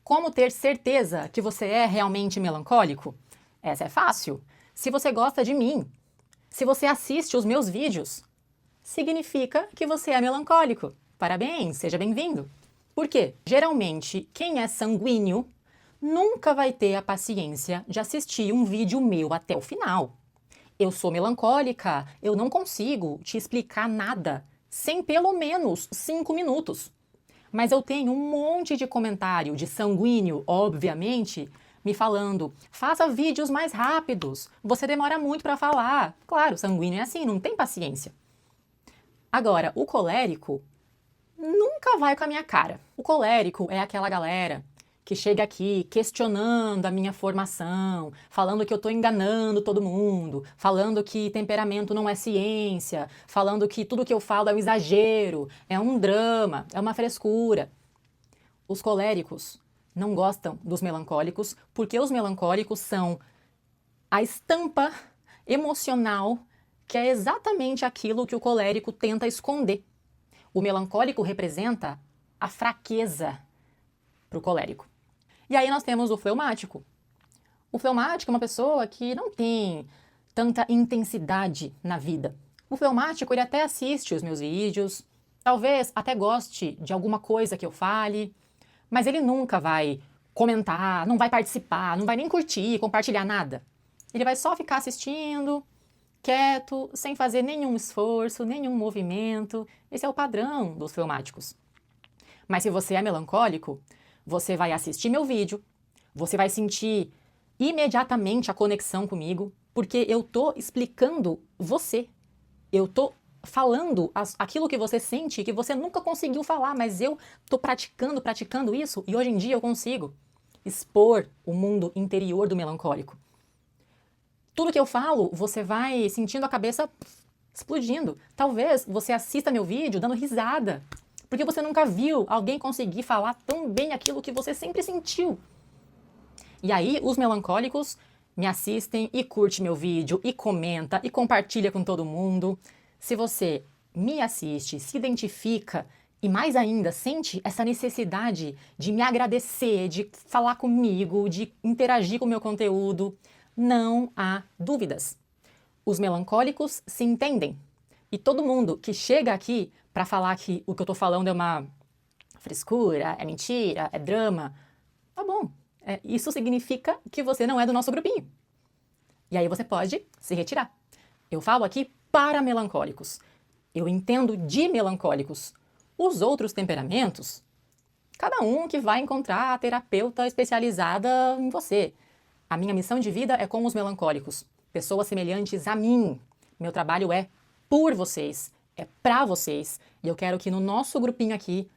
Como ter certeza que você é realmente melancólico? Essa é fácil. Se você gosta de mim, se você assiste os meus vídeos, significa que você é melancólico. Parabéns, seja bem-vindo. Por quê? Geralmente, quem é sanguíneo nunca vai ter a paciência de assistir um vídeo meu até o final. Eu sou melancólica, eu não consigo te explicar nada sem pelo menos 5 minutos. Mas eu tenho um monte de comentário de sanguíneo, obviamente, me falando: faça vídeos mais rápidos, você demora muito para falar. Claro, sanguíneo é assim, não tem paciência. Agora, o colérico nunca vai com a minha cara. O colérico é aquela galera que chega aqui questionando a minha formação, falando que eu estou enganando todo mundo, falando que temperamento não é ciência, falando que tudo que eu falo é um exagero, é um drama, é uma frescura. Os coléricos não gostam dos melancólicos porque os melancólicos são a estampa emocional que é exatamente aquilo que o colérico tenta esconder. O melancólico representa a fraqueza para o colérico. E aí nós temos o fleumático. O fleumático é uma pessoa que não tem tanta intensidade na vida. O fleumático, ele até assiste os meus vídeos, talvez até goste de alguma coisa que eu fale, mas ele nunca vai comentar, não vai participar, não vai nem curtir, compartilhar nada. Ele vai só ficar assistindo, quieto, sem fazer nenhum esforço, nenhum movimento. Esse é o padrão dos fleumáticos. Mas se você é melancólico, você vai assistir meu vídeo, você vai sentir imediatamente a conexão comigo, porque eu tô explicando você. Eu tô falando aquilo que você sente, que você nunca conseguiu falar, mas eu tô praticando isso, e hoje em dia eu consigo expor o mundo interior do melancólico. Tudo que eu falo, você vai sentindo a cabeça explodindo. Talvez você assista meu vídeo dando risada, porque você nunca viu alguém conseguir falar tão bem aquilo que você sempre sentiu. E aí, os melancólicos me assistem e curte meu vídeo, e comenta, e compartilha com todo mundo. Se você me assiste, se identifica, e mais ainda, sente essa necessidade de me agradecer, de falar comigo, de interagir com o meu conteúdo, não há dúvidas. Os melancólicos se entendem. E todo mundo que chega aqui para falar que o que eu tô falando é uma frescura, é mentira, é drama, tá bom. Isso significa que você não é do nosso grupinho. E aí você pode se retirar. Eu falo aqui para melancólicos. Eu entendo de melancólicos. Os outros temperamentos, cada um que vai encontrar a terapeuta especializada em você. A minha missão de vida é com os melancólicos, pessoas semelhantes a mim. Meu trabalho é por vocês, é pra vocês. E eu quero que no nosso grupinho aqui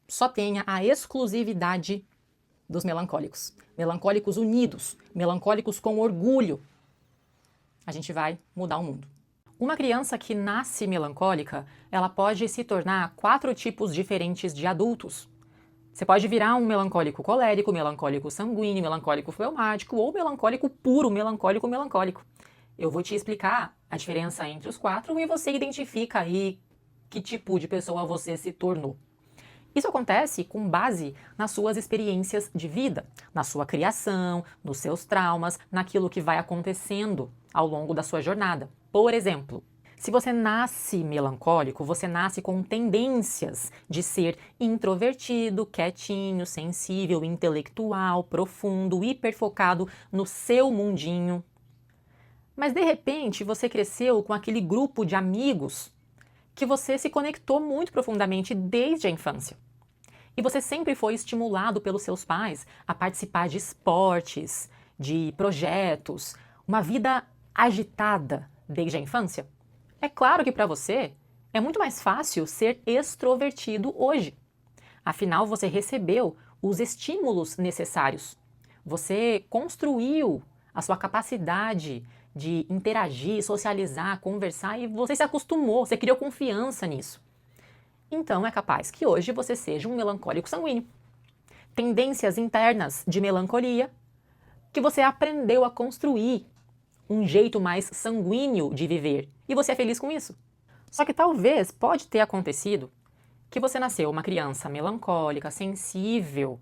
só tenha a exclusividade dos melancólicos. Melancólicos unidos, melancólicos com orgulho. A gente vai mudar o mundo. Uma criança que nasce melancólica, ela pode se tornar 4 tipos diferentes de adultos. Você pode virar um melancólico colérico, melancólico sanguíneo, melancólico fleumático ou melancólico puro, melancólico. Eu vou te explicar a diferença entre os 4 e você identifica aí que tipo de pessoa você se tornou. Isso acontece com base nas suas experiências de vida, na sua criação, nos seus traumas, naquilo que vai acontecendo ao longo da sua jornada. Por exemplo, se você nasce melancólico, você nasce com tendências de ser introvertido, quietinho, sensível, intelectual, profundo, hiperfocado no seu mundinho. Mas de repente você cresceu com aquele grupo de amigos que você se conectou muito profundamente desde a infância. E você sempre foi estimulado pelos seus pais a participar de esportes, de projetos, uma vida agitada desde a infância. É claro que para você é muito mais fácil ser extrovertido hoje. Afinal, você recebeu os estímulos necessários. Você construiu a sua capacidade de interagir, socializar, conversar e você se acostumou, você criou confiança nisso. Então é capaz que hoje você seja um melancólico sanguíneo. Tendências internas de melancolia que você aprendeu a construir um jeito mais sanguíneo de viver e você é feliz com isso. Só que talvez pode ter acontecido que você nasceu uma criança melancólica, sensível,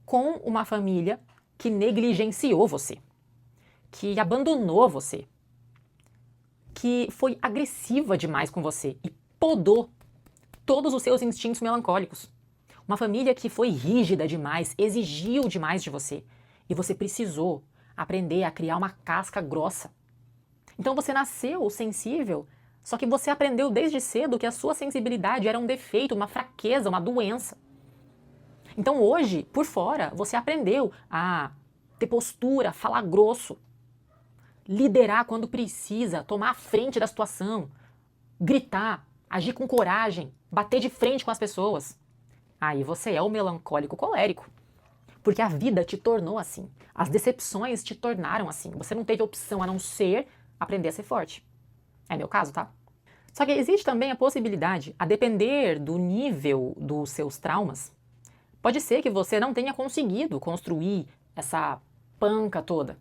com uma família que negligenciou você, que abandonou você, que foi agressiva demais com você e podou todos os seus instintos melancólicos. Uma família que foi rígida demais, exigiu demais de você e você precisou aprender a criar uma casca grossa. Então você nasceu sensível, só que você aprendeu desde cedo que a sua sensibilidade era um defeito, uma fraqueza, uma doença. Então hoje, por fora, você aprendeu a ter postura, falar grosso, liderar quando precisa, tomar a frente da situação, gritar, agir com coragem, bater de frente com as pessoas. Aí você é o melancólico colérico. Porque a vida te tornou assim. As decepções te tornaram assim. Você não teve opção a não ser aprender a ser forte. É meu caso, tá? Só que existe também a possibilidade, a depender do nível dos seus traumas, pode ser que você não tenha conseguido construir essa panca toda.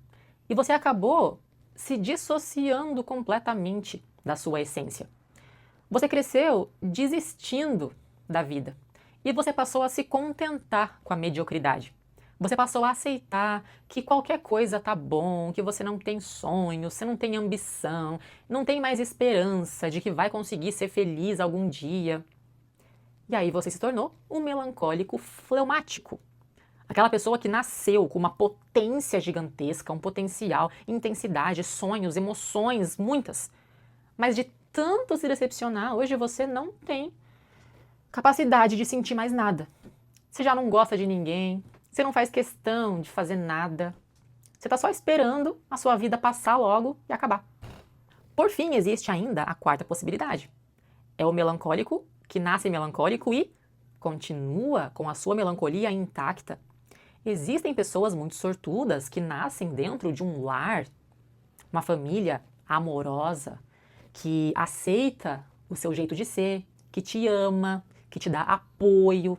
E você acabou se dissociando completamente da sua essência. Você cresceu desistindo da vida. E você passou a se contentar com a mediocridade. Você passou a aceitar que qualquer coisa tá bom, que você não tem sonho, você não tem ambição, não tem mais esperança de que vai conseguir ser feliz algum dia. E aí você se tornou um melancólico fleumático. Aquela pessoa que nasceu com uma potência gigantesca, um potencial, intensidade, sonhos, emoções, muitas. Mas de tanto se decepcionar, hoje você não tem capacidade de sentir mais nada. Você já não gosta de ninguém, você não faz questão de fazer nada. Você está só esperando a sua vida passar logo e acabar. Por fim, existe ainda a quarta possibilidade. É o melancólico que nasce melancólico e continua com a sua melancolia intacta. Existem pessoas muito sortudas que nascem dentro de um lar, uma família amorosa, que aceita o seu jeito de ser, que te ama, que te dá apoio,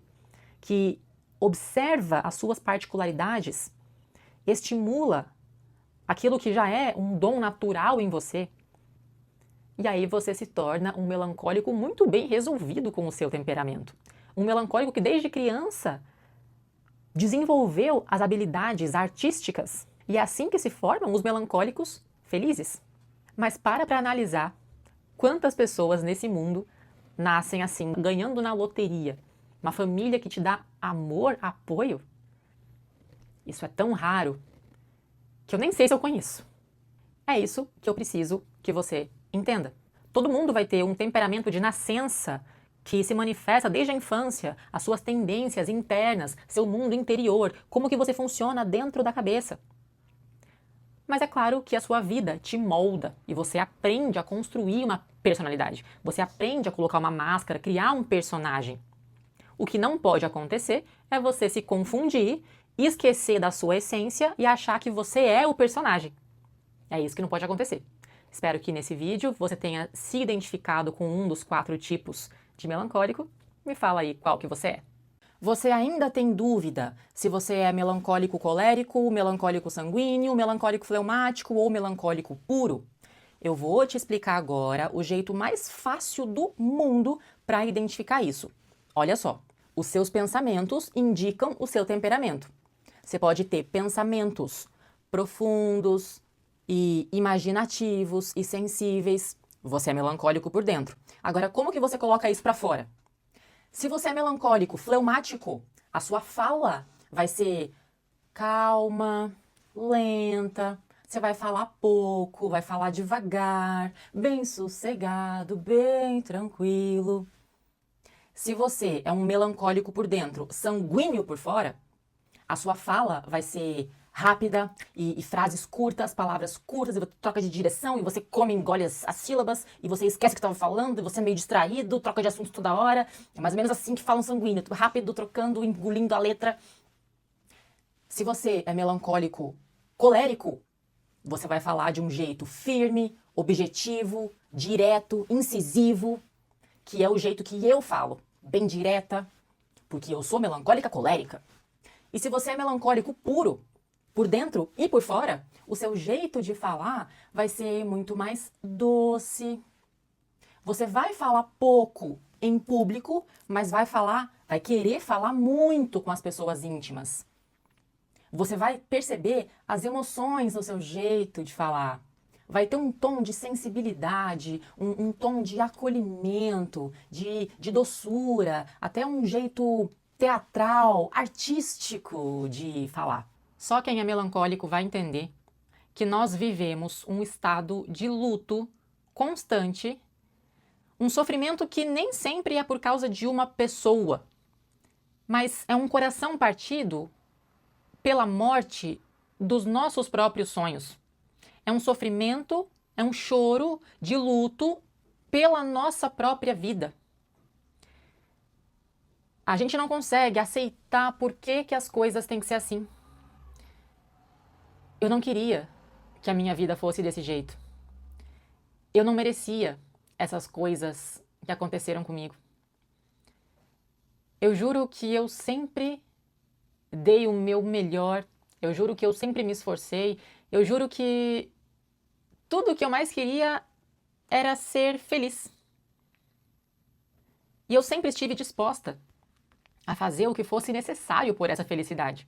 que observa as suas particularidades, estimula aquilo que já é um dom natural em você. E aí você se torna um melancólico muito bem resolvido com o seu temperamento. Um melancólico que desde criança desenvolveu as habilidades artísticas. E é assim que se formam os melancólicos felizes. Mas para analisar quantas pessoas nesse mundo nascem assim, ganhando na loteria. Uma família que te dá amor, apoio. Isso é tão raro que eu nem sei se eu conheço. É isso que eu preciso que você entenda. Todo mundo vai ter um temperamento de nascença que se manifesta desde a infância, as suas tendências internas, seu mundo interior, como que você funciona dentro da cabeça. Mas é claro que a sua vida te molda e você aprende a construir uma personalidade. Você aprende a colocar uma máscara, criar um personagem. O que não pode acontecer é você se confundir, esquecer da sua essência e achar que você é o personagem. É isso que não pode acontecer. Espero que nesse vídeo você tenha se identificado com um dos 4 tipos de melancólico. Me fala aí qual que você é. Você ainda tem dúvida se você é melancólico colérico, melancólico sanguíneo, melancólico fleumático ou melancólico puro? Eu vou te explicar agora o jeito mais fácil do mundo para identificar isso. Olha só, os seus pensamentos indicam o seu temperamento. Você pode ter pensamentos profundos e imaginativos e sensíveis. Você é melancólico por dentro. Agora, como que você coloca isso para fora? Se você é melancólico, fleumático, a sua fala vai ser calma, lenta, você vai falar pouco, vai falar devagar, bem sossegado, bem tranquilo. Se você é um melancólico por dentro, sanguíneo por fora, a sua fala vai ser rápida e frases curtas, palavras curtas, e você troca de direção e você come, engole as sílabas e você esquece o que estava falando, e você é meio distraído, troca de assunto toda hora. É mais ou menos assim que fala um sanguíneo, rápido, trocando, engolindo a letra. Se você é melancólico colérico, você vai falar de um jeito firme, objetivo, direto, incisivo, que é o jeito que eu falo, bem direta, porque eu sou melancólica colérica. E se você é melancólico puro, por dentro e por fora, o seu jeito de falar vai ser muito mais doce. Você vai falar pouco em público, mas vai querer falar muito com as pessoas íntimas. Você vai perceber as emoções no seu jeito de falar. Vai ter um tom de sensibilidade, um tom de acolhimento, de doçura, até um jeito teatral, artístico de falar. Só quem é melancólico vai entender que nós vivemos um estado de luto constante, um sofrimento que nem sempre é por causa de uma pessoa, mas é um coração partido pela morte dos nossos próprios sonhos. É um sofrimento, é um choro de luto pela nossa própria vida. A gente não consegue aceitar por que as coisas têm que ser assim. Eu não queria que a minha vida fosse desse jeito. Eu não merecia essas coisas que aconteceram comigo. Eu juro que eu sempre dei o meu melhor, eu juro que eu sempre me esforcei, eu juro que tudo o que eu mais queria era ser feliz. E eu sempre estive disposta a fazer o que fosse necessário por essa felicidade.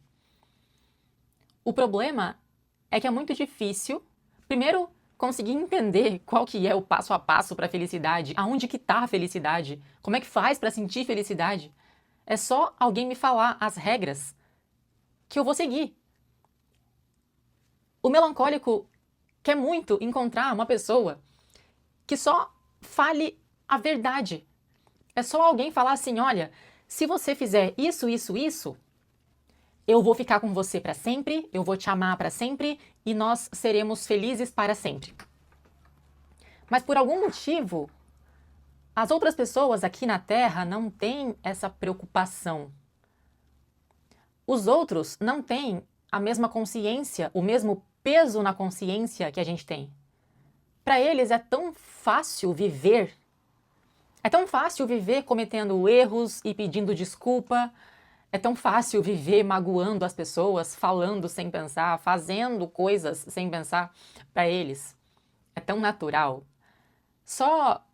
O problema é que é muito difícil, primeiro, conseguir entender qual que é o passo a passo para a felicidade, aonde que está a felicidade, como é que faz para sentir felicidade. É só alguém me falar as regras que eu vou seguir. O melancólico quer muito encontrar uma pessoa que só fale a verdade. É só alguém falar assim, olha, se você fizer isso, isso, isso, eu vou ficar com você para sempre, eu vou te amar para sempre e nós seremos felizes para sempre. Mas por algum motivo, as outras pessoas aqui na Terra não têm essa preocupação. Os outros não têm a mesma consciência, o mesmo peso na consciência que a gente tem. Para eles é tão fácil viver. É tão fácil viver cometendo erros e pedindo desculpa. É tão fácil viver magoando as pessoas, falando sem pensar, fazendo coisas sem pensar. Para eles é tão natural. Só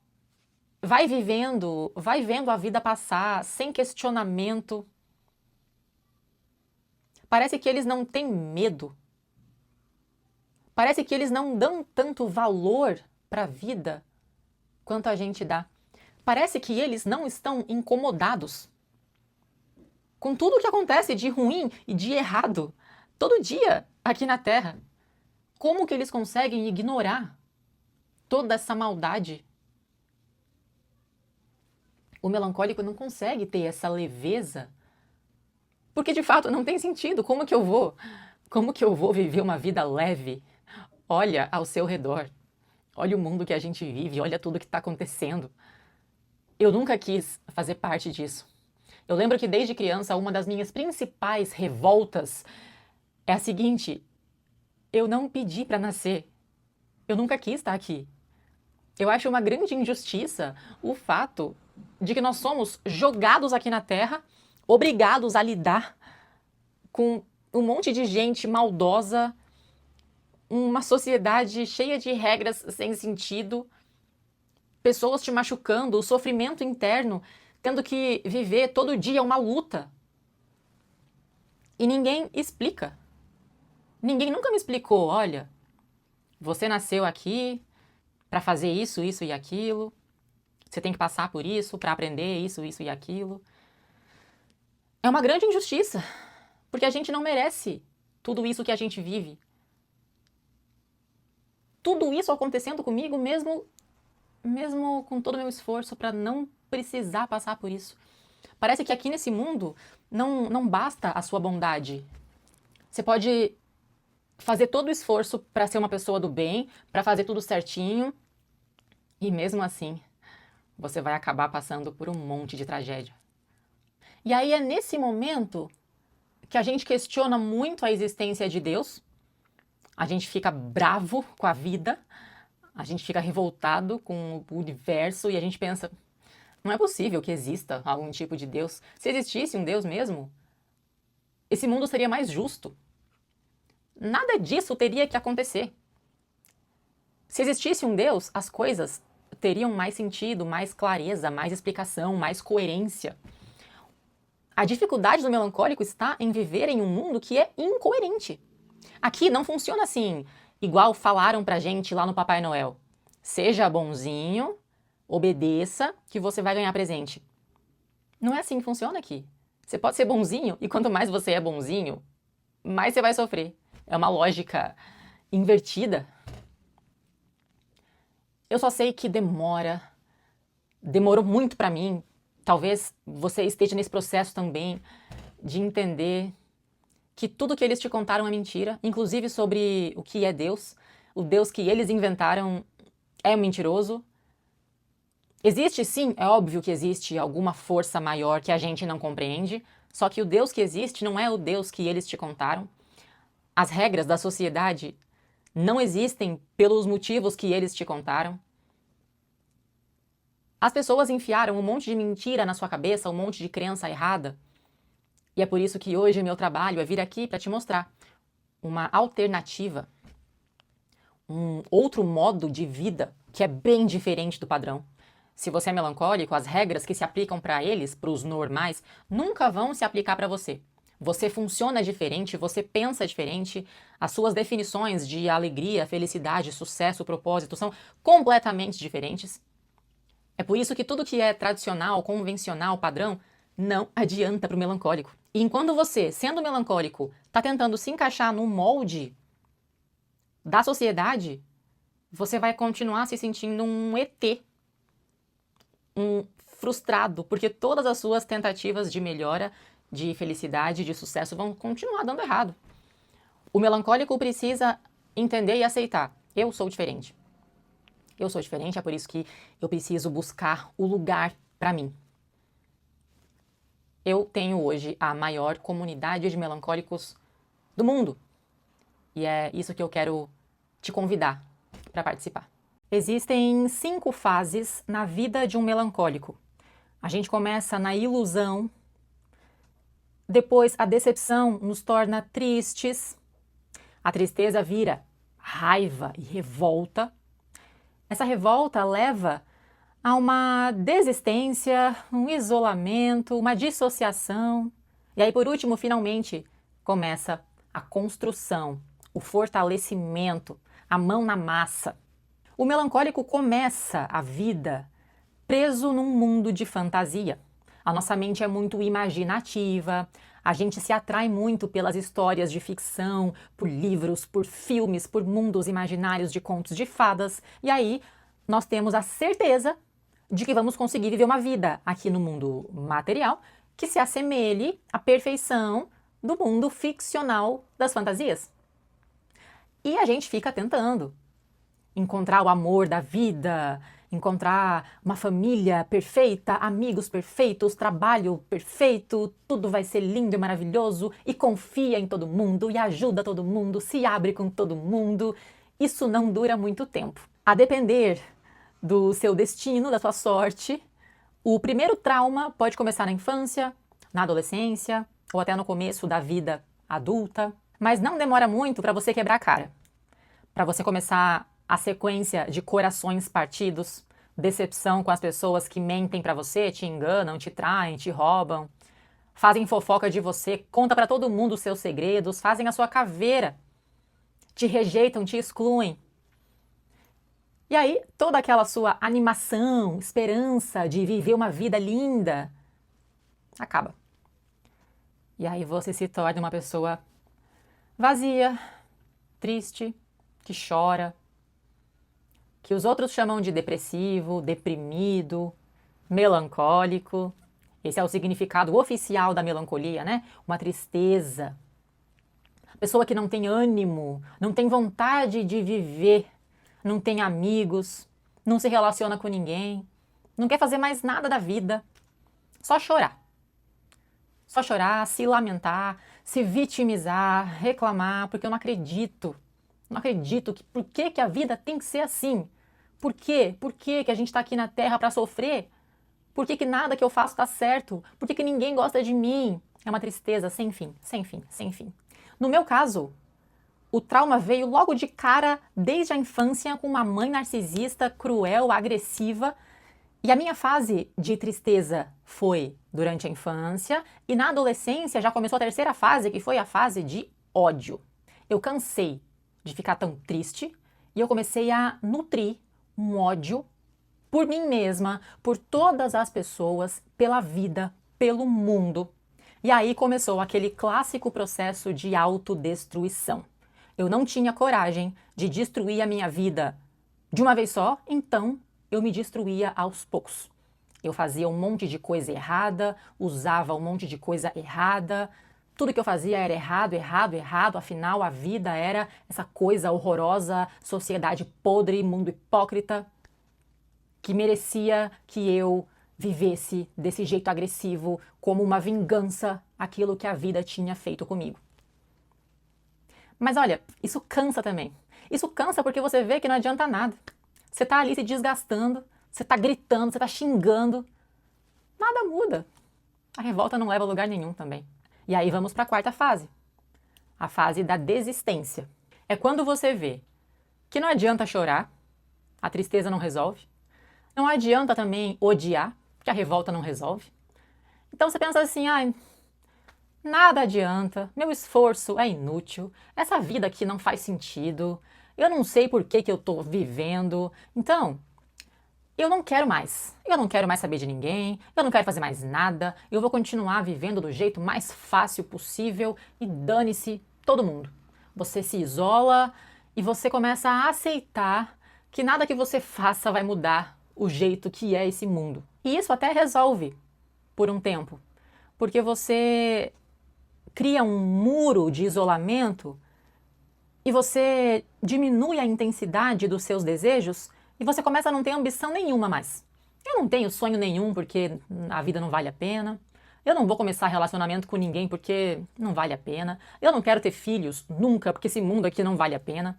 vai vivendo, vai vendo a vida passar sem questionamento. Parece que eles não têm medo. Parece que eles não dão tanto valor para a vida quanto a gente dá. Parece que eles não estão incomodados com tudo o que acontece de ruim e de errado todo dia aqui na Terra. Como que eles conseguem ignorar toda essa maldade? O melancólico não consegue ter essa leveza, porque de fato não tem sentido. Como que eu vou viver uma vida leve? Olha ao seu redor. Olha o mundo que a gente vive, olha tudo que está acontecendo. Eu nunca quis fazer parte disso. Eu lembro que desde criança uma das minhas principais revoltas é a seguinte: eu não pedi para nascer. Eu nunca quis estar aqui. Eu acho uma grande injustiça o fato de que nós somos jogados aqui na Terra, obrigados a lidar com um monte de gente maldosa, uma sociedade cheia de regras sem sentido, pessoas te machucando, o sofrimento interno, tendo que viver todo dia uma luta. E ninguém explica. Ninguém nunca me explicou, olha, você nasceu aqui para fazer isso, isso e aquilo. Você tem que passar por isso para aprender isso, isso e aquilo. É uma grande injustiça, porque a gente não merece tudo isso que a gente vive. Tudo isso acontecendo comigo mesmo com todo o meu esforço para não precisar passar por isso. Parece que aqui nesse mundo não basta a sua bondade. Você pode fazer todo o esforço para ser uma pessoa do bem, para fazer tudo certinho, e mesmo assim, você vai acabar passando por um monte de tragédia. E aí é nesse momento que a gente questiona muito a existência de Deus, a gente fica bravo com a vida, a gente fica revoltado com o universo e a gente pensa, não é possível que exista algum tipo de Deus. Se existisse um Deus mesmo, esse mundo seria mais justo. Nada disso teria que acontecer. Se existisse um Deus, as coisas teriam mais sentido, mais clareza, mais explicação, mais coerência. A dificuldade do melancólico está em viver em um mundo que é incoerente. Aqui não funciona assim, igual falaram pra gente lá no Papai Noel. Seja bonzinho, obedeça, que você vai ganhar presente. Não é assim que funciona aqui. Você pode ser bonzinho, e quanto mais você é bonzinho, mais você vai sofrer. É uma lógica invertida. Eu só sei que demorou muito pra mim. Talvez você esteja nesse processo também de entender que tudo que eles te contaram é mentira, inclusive sobre o que é Deus. O Deus que eles inventaram é mentiroso. Existe sim, é óbvio que existe alguma força maior que a gente não compreende, só que o Deus que existe não é o Deus que eles te contaram. As regras da sociedade não existem pelos motivos que eles te contaram. As pessoas enfiaram um monte de mentira na sua cabeça, um monte de crença errada. E é por isso que hoje meu trabalho é vir aqui para te mostrar uma alternativa, um outro modo de vida que é bem diferente do padrão. Se você é melancólico, as regras que se aplicam para eles, para os normais, nunca vão se aplicar para você. Você funciona diferente, você pensa diferente, as suas definições de alegria, felicidade, sucesso, propósito são completamente diferentes. É por isso que tudo que é tradicional, convencional, padrão, não adianta para o melancólico. E enquanto você, sendo melancólico, está tentando se encaixar no molde da sociedade, você vai continuar se sentindo um ET, um frustrado, porque todas as suas tentativas de melhora, de felicidade, de sucesso vão continuar dando errado. O melancólico precisa entender e aceitar: eu sou diferente. Eu sou diferente, é por isso que eu preciso buscar o lugar para mim. Eu tenho hoje a maior comunidade de melancólicos do mundo. E é isso que eu quero te convidar para participar. Existem 5 fases na vida de um melancólico. A gente começa na ilusão, depois a decepção nos torna tristes, a tristeza vira raiva e revolta. Essa revolta leva a uma desistência, um isolamento, uma dissociação. E aí, por último, finalmente, começa a construção, o fortalecimento, a mão na massa. O melancólico começa a vida preso num mundo de fantasia. A nossa mente é muito imaginativa, a gente se atrai muito pelas histórias de ficção, por livros, por filmes, por mundos imaginários de contos de fadas. E aí, nós temos a certeza de que vamos conseguir viver uma vida aqui no mundo material que se assemelhe à perfeição do mundo ficcional das fantasias. E a gente fica tentando encontrar o amor da vida, encontrar uma família perfeita, amigos perfeitos, trabalho perfeito, tudo vai ser lindo e maravilhoso, e confia em todo mundo, e ajuda todo mundo, se abre com todo mundo. Isso não dura muito tempo. A depender do seu destino, da sua sorte, o primeiro trauma pode começar na infância, na adolescência, ou até no começo da vida adulta, mas não demora muito para você quebrar a cara, para você começar a sequência de corações partidos, decepção com as pessoas que mentem para você, te enganam, te traem, te roubam, fazem fofoca de você, conta para todo mundo os seus segredos, fazem a sua caveira, te rejeitam, te excluem. E aí, toda aquela sua animação, esperança de viver uma vida linda, acaba. E aí você se torna uma pessoa vazia, triste, que chora, que os outros chamam de depressivo, deprimido, melancólico. Esse é o significado oficial da melancolia, né? Uma tristeza. Pessoa que não tem ânimo, não tem vontade de viver, não tem amigos, não se relaciona com ninguém, não quer fazer mais nada da vida, só chorar. Só chorar, se lamentar, se vitimizar, reclamar, porque eu não acredito. Não acredito que por que a vida tem que ser assim? Por quê? Por que a gente está aqui na Terra para sofrer? Por que nada que eu faço está certo? Por que ninguém gosta de mim? É uma tristeza sem fim, sem fim, sem fim. No meu caso, o trauma veio logo de cara, desde a infância, com uma mãe narcisista, cruel, agressiva, E a minha fase de tristeza foi durante a infância, e na adolescência já começou a terceira fase, que foi a fase de ódio. Eu cansei de ficar tão triste e eu comecei a nutrir um ódio por mim mesma, por todas as pessoas, pela vida, pelo mundo. E aí começou aquele clássico processo de autodestruição. Eu não tinha coragem de destruir a minha vida de uma vez só, então eu me destruía aos poucos. Eu fazia um monte de coisa errada, usava um monte de coisa errada, tudo que eu fazia era errado, errado, errado, afinal a vida era essa coisa horrorosa, sociedade podre, mundo hipócrita, que merecia que eu vivesse desse jeito agressivo, como uma vingança aquilo que a vida tinha feito comigo. Mas olha, isso cansa também. Isso cansa porque você vê que não adianta nada. Você tá ali se desgastando, você tá gritando, você tá xingando. Nada muda. A revolta não leva a lugar nenhum também. E aí vamos para a quarta fase. A fase da desistência. É quando você vê que não adianta chorar, a tristeza não resolve. Não adianta também odiar, porque a revolta não resolve. Então você pensa assim, nada adianta, meu esforço é inútil, essa vida aqui não faz sentido, eu não sei por que eu estou vivendo, então eu não quero mais. Eu não quero mais saber de ninguém, eu não quero fazer mais nada, eu vou continuar vivendo do jeito mais fácil possível e dane-se todo mundo. Você se isola e você começa a aceitar que nada que você faça vai mudar o jeito que é esse mundo. E isso até resolve por um tempo, porque você cria um muro de isolamento e você diminui a intensidade dos seus desejos e você começa a não ter ambição nenhuma mais. Eu não tenho sonho nenhum porque a vida não vale a pena. Eu não vou começar relacionamento com ninguém porque não vale a pena. Eu não quero ter filhos nunca porque esse mundo aqui não vale a pena.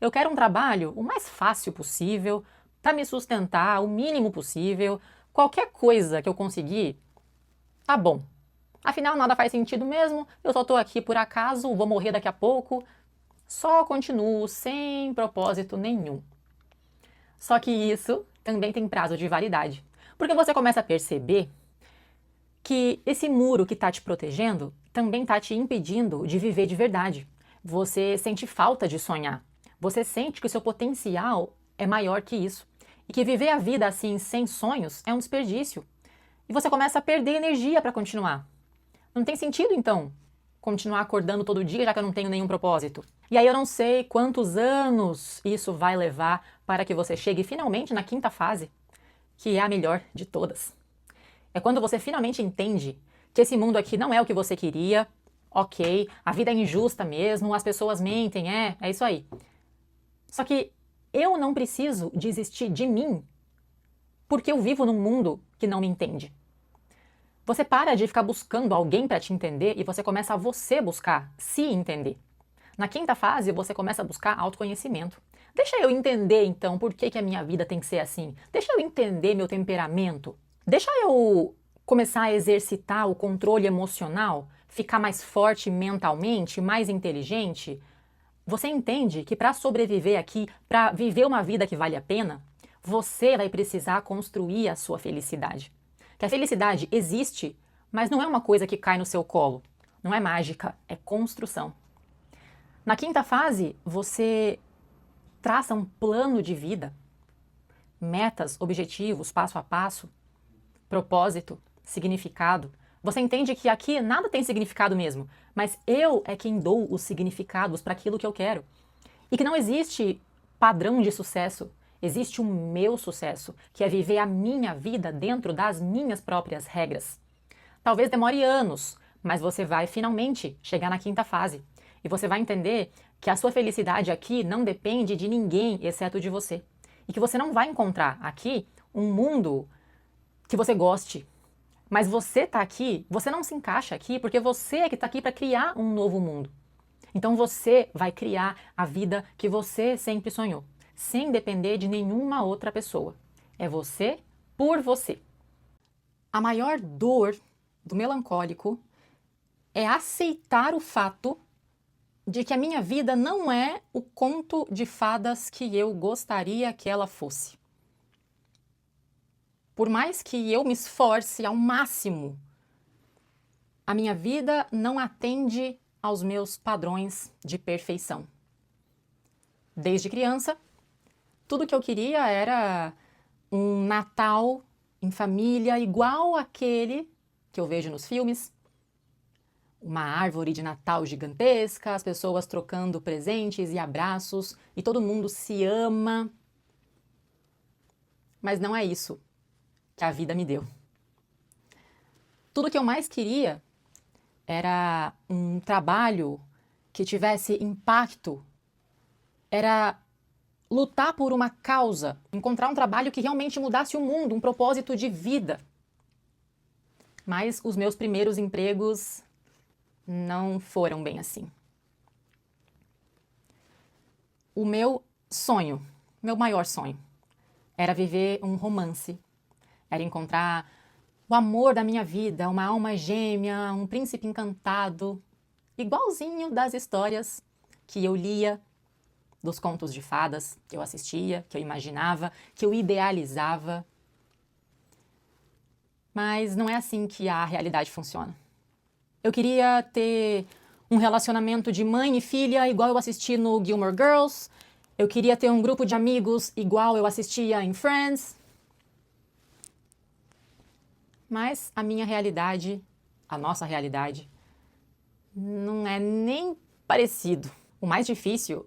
Eu quero um trabalho o mais fácil possível para me sustentar o mínimo possível. Qualquer coisa que eu conseguir, tá bom. Afinal, nada faz sentido mesmo. Eu só estou aqui por acaso, vou morrer daqui a pouco. Só continuo sem propósito nenhum. Só que isso também tem prazo de validade. Porque você começa a perceber que esse muro que está te protegendo também está te impedindo de viver de verdade. Você sente falta de sonhar. Você sente que o seu potencial é maior que isso. E que viver a vida assim, sem sonhos, é um desperdício. E você começa a perder energia para continuar. Não tem sentido, então, continuar acordando todo dia, já que eu não tenho nenhum propósito. E aí eu não sei quantos anos isso vai levar para que você chegue finalmente na quinta fase, que é a melhor de todas. É quando você finalmente entende que esse mundo aqui não é o que você queria, ok, a vida é injusta mesmo, as pessoas mentem, é isso aí. Só que eu não preciso desistir de mim porque eu vivo num mundo que não me entende. Você para de ficar buscando alguém para te entender e você começa a você buscar se entender. Na quinta fase, você começa a buscar autoconhecimento. Deixa eu entender, então, por que a minha vida tem que ser assim. Deixa eu entender meu temperamento. Deixa eu começar a exercitar o controle emocional, ficar mais forte mentalmente, mais inteligente. Você entende que para sobreviver aqui, para viver uma vida que vale a pena, você vai precisar construir a sua felicidade. Que a felicidade existe, mas não é uma coisa que cai no seu colo. Não é mágica, é construção. Na quinta fase, você traça um plano de vida, metas, objetivos, passo a passo, propósito, significado. Você entende que aqui nada tem significado mesmo, mas eu é quem dou os significados para aquilo que eu quero. E que não existe padrão de sucesso. Existe o meu sucesso, que é viver a minha vida dentro das minhas próprias regras. Talvez demore anos, mas você vai finalmente chegar na quinta fase. E você vai entender que a sua felicidade aqui não depende de ninguém exceto de você. E que você não vai encontrar aqui um mundo que você goste. Mas você está aqui, você não se encaixa aqui porque você é que está aqui para criar um novo mundo. Então você vai criar a vida que você sempre sonhou, sem depender de nenhuma outra pessoa. É você por você. A maior dor do melancólico é aceitar o fato de que a minha vida não é o conto de fadas que eu gostaria que ela fosse. Por mais que eu me esforce ao máximo, a minha vida não atende aos meus padrões de perfeição. Desde criança, tudo que eu queria era um Natal em família igual àquele que eu vejo nos filmes. Uma árvore de Natal gigantesca, as pessoas trocando presentes e abraços e todo mundo se ama. Mas não é isso que a vida me deu. Tudo que eu mais queria era um trabalho que tivesse impacto, era lutar por uma causa, encontrar um trabalho que realmente mudasse o mundo, um propósito de vida. Mas os meus primeiros empregos não foram bem assim. O meu sonho, meu maior sonho, era viver um romance, era encontrar o amor da minha vida, uma alma gêmea, um príncipe encantado, igualzinho das histórias que eu lia, dos contos de fadas que eu assistia, que eu imaginava, que eu idealizava. Mas não é assim que a realidade funciona. Eu queria ter um relacionamento de mãe e filha igual eu assisti no Gilmore Girls. Eu queria ter um grupo de amigos igual eu assistia em Friends. Mas a minha realidade, a nossa realidade, não é nem parecido. O mais difícil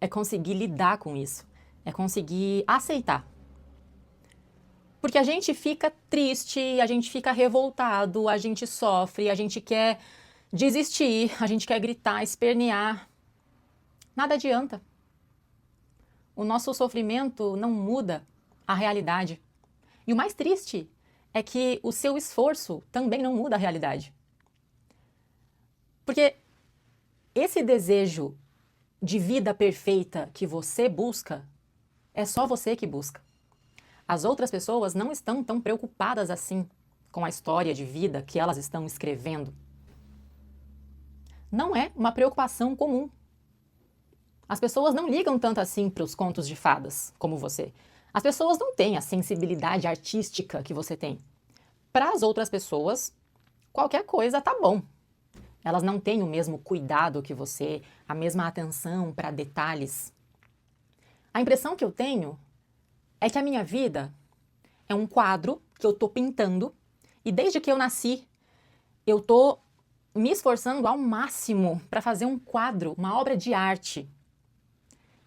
é conseguir lidar com isso, é conseguir aceitar. Porque a gente fica triste, a gente fica revoltado, a gente sofre, a gente quer desistir, a gente quer gritar, espernear. Nada adianta. O nosso sofrimento não muda a realidade. E o mais triste é que o seu esforço também não muda a realidade. Porque esse desejo de vida perfeita que você busca, é só você que busca. As outras pessoas não estão tão preocupadas assim com a história de vida que elas estão escrevendo. Não é uma preocupação comum. As pessoas não ligam tanto assim para os contos de fadas como você. As pessoas não têm a sensibilidade artística que você tem. Para as outras pessoas, qualquer coisa tá bom. Elas não têm o mesmo cuidado que você, a mesma atenção para detalhes. A impressão que eu tenho é que a minha vida é um quadro que eu estou pintando e desde que eu nasci, eu estou me esforçando ao máximo para fazer um quadro, uma obra de arte.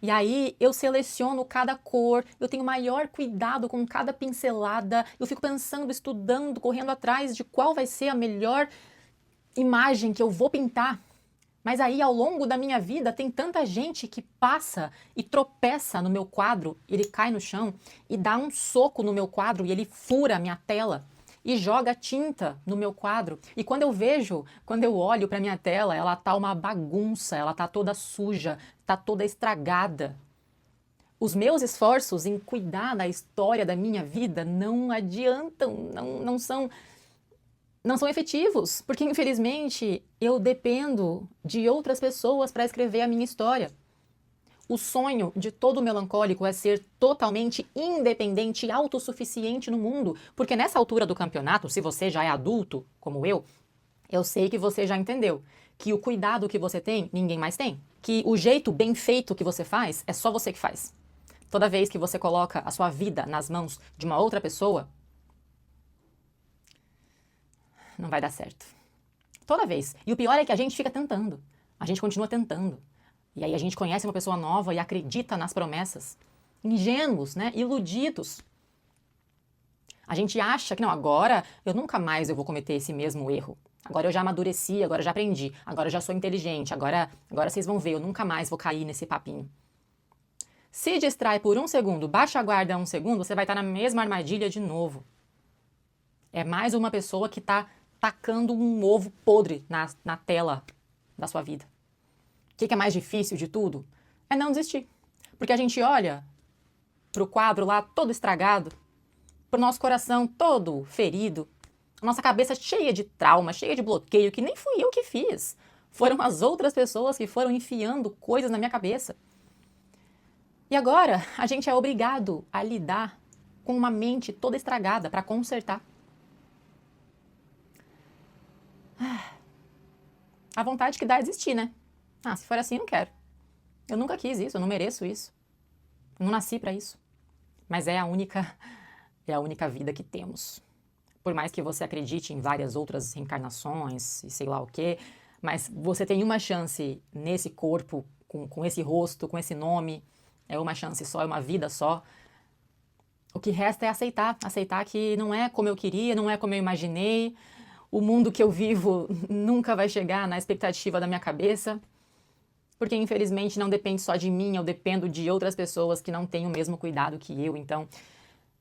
E aí eu seleciono cada cor, eu tenho maior cuidado com cada pincelada, eu fico pensando, estudando, correndo atrás de qual vai ser a melhor imagem que eu vou pintar. Mas aí, ao longo da minha vida, tem tanta gente que passa e tropeça no meu quadro, ele cai no chão e dá um soco no meu quadro e ele fura a minha tela e joga tinta no meu quadro. E quando eu olho para minha tela, ela tá uma bagunça, ela tá toda suja, tá toda estragada. Os meus esforços em cuidar da história da minha vida não adiantam, não são efetivos, porque infelizmente eu dependo de outras pessoas para escrever a minha história. O sonho de todo melancólico é ser totalmente independente e autossuficiente no mundo, porque nessa altura do campeonato, se você já é adulto, como eu sei que você já entendeu que o cuidado que você tem, ninguém mais tem. Que o jeito bem feito que você faz, é só você que faz. Toda vez que você coloca a sua vida nas mãos de uma outra pessoa, não vai dar certo. Toda vez. E o pior é que a gente fica tentando. A gente continua tentando. E aí a gente conhece uma pessoa nova e acredita nas promessas. Ingênuos, né? Iludidos. A gente acha que, não, agora eu nunca mais vou cometer esse mesmo erro. Agora eu já amadureci, agora eu já aprendi, agora eu já sou inteligente, agora vocês vão ver, eu nunca mais vou cair nesse papinho. Se distrai por um segundo, baixa a guarda um segundo, você vai estar na mesma armadilha de novo. É mais uma pessoa que está tacando um ovo podre na tela da sua vida. O que é mais difícil de tudo? É não desistir. Porque a gente olha pro quadro lá todo estragado, pro nosso coração todo ferido, a nossa cabeça cheia de trauma, cheia de bloqueio, que nem fui eu que fiz. Foram as outras pessoas que foram enfiando coisas na minha cabeça. E agora a gente é obrigado a lidar com uma mente toda estragada para consertar. A vontade que dá é desistir, né? Se for assim, não quero. Eu nunca quis isso, eu não mereço isso. Eu não nasci para isso. Mas é a única vida que temos. Por mais que você acredite em várias outras reencarnações e sei lá o quê, mas você tem uma chance nesse corpo, com esse rosto, com esse nome, é uma chance só, é uma vida só. O que resta é aceitar que não é como eu queria, não é como eu imaginei, o mundo que eu vivo nunca vai chegar na expectativa da minha cabeça, porque infelizmente não depende só de mim, eu dependo de outras pessoas que não têm o mesmo cuidado que eu, então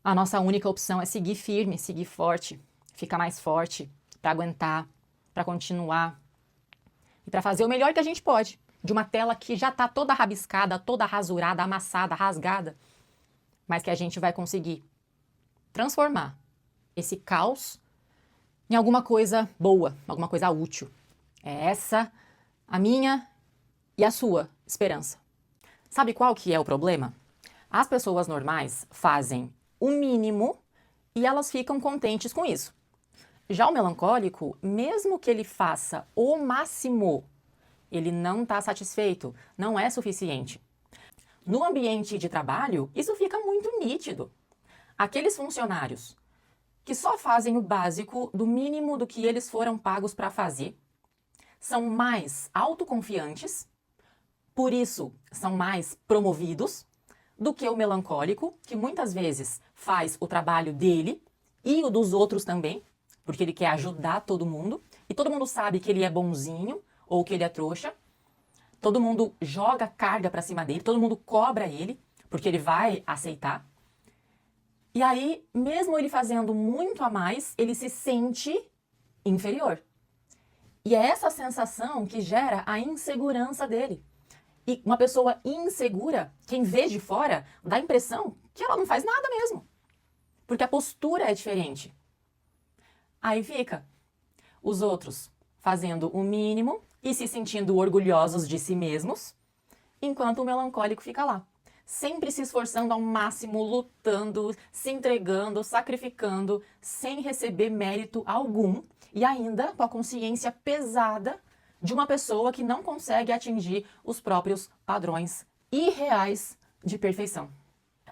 a nossa única opção é seguir firme, seguir forte, ficar mais forte, para aguentar, para continuar e para fazer o melhor que a gente pode, de uma tela que já está toda rabiscada, toda rasurada, amassada, rasgada, mas que a gente vai conseguir transformar esse caos em alguma coisa boa, alguma coisa útil. É essa a minha e a sua esperança. Sabe qual que é o problema? As pessoas normais fazem o mínimo e elas ficam contentes com isso. Já o melancólico, mesmo que ele faça o máximo, ele não está satisfeito, não é suficiente. No ambiente de trabalho, isso fica muito nítido. Aqueles funcionários que só fazem o básico do mínimo do que eles foram pagos para fazer, são mais autoconfiantes, por isso são mais promovidos, do que o melancólico, que muitas vezes faz o trabalho dele e o dos outros também, porque ele quer ajudar todo mundo, e todo mundo sabe que ele é bonzinho ou que ele é trouxa, todo mundo joga carga para cima dele, todo mundo cobra ele, porque ele vai aceitar. E aí, mesmo ele fazendo muito a mais, ele se sente inferior. E é essa sensação que gera a insegurança dele. E uma pessoa insegura, quem vê de fora, dá a impressão que ela não faz nada mesmo. Porque a postura é diferente. Aí fica os outros fazendo o mínimo e se sentindo orgulhosos de si mesmos, enquanto o melancólico fica lá, sempre se esforçando ao máximo, lutando, se entregando, sacrificando, sem receber mérito algum e ainda com a consciência pesada de uma pessoa que não consegue atingir os próprios padrões irreais de perfeição.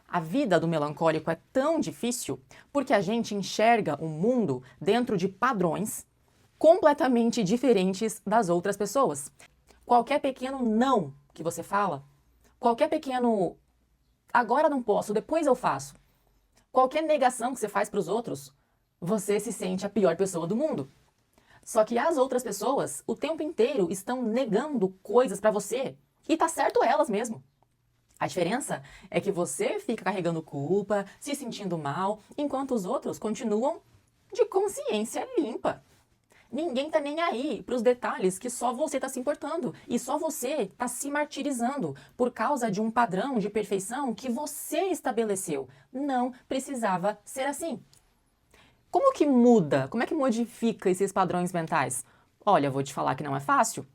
A vida do melancólico é tão difícil porque a gente enxerga o mundo dentro de padrões completamente diferentes das outras pessoas. Qualquer pequeno não que você fala, qualquer pequeno agora não posso, depois eu faço, qualquer negação que você faz para os outros, você se sente a pior pessoa do mundo. Só que as outras pessoas o tempo inteiro estão negando coisas para você e tá certo elas mesmo. A diferença é que você fica carregando culpa, se sentindo mal, enquanto os outros continuam de consciência limpa. Ninguém tá nem aí para os detalhes que só você tá se importando e só você tá se martirizando por causa de um padrão de perfeição que você estabeleceu. Não precisava ser assim. Como que muda? Como é que modifica esses padrões mentais? Olha, eu vou te falar que não é fácil,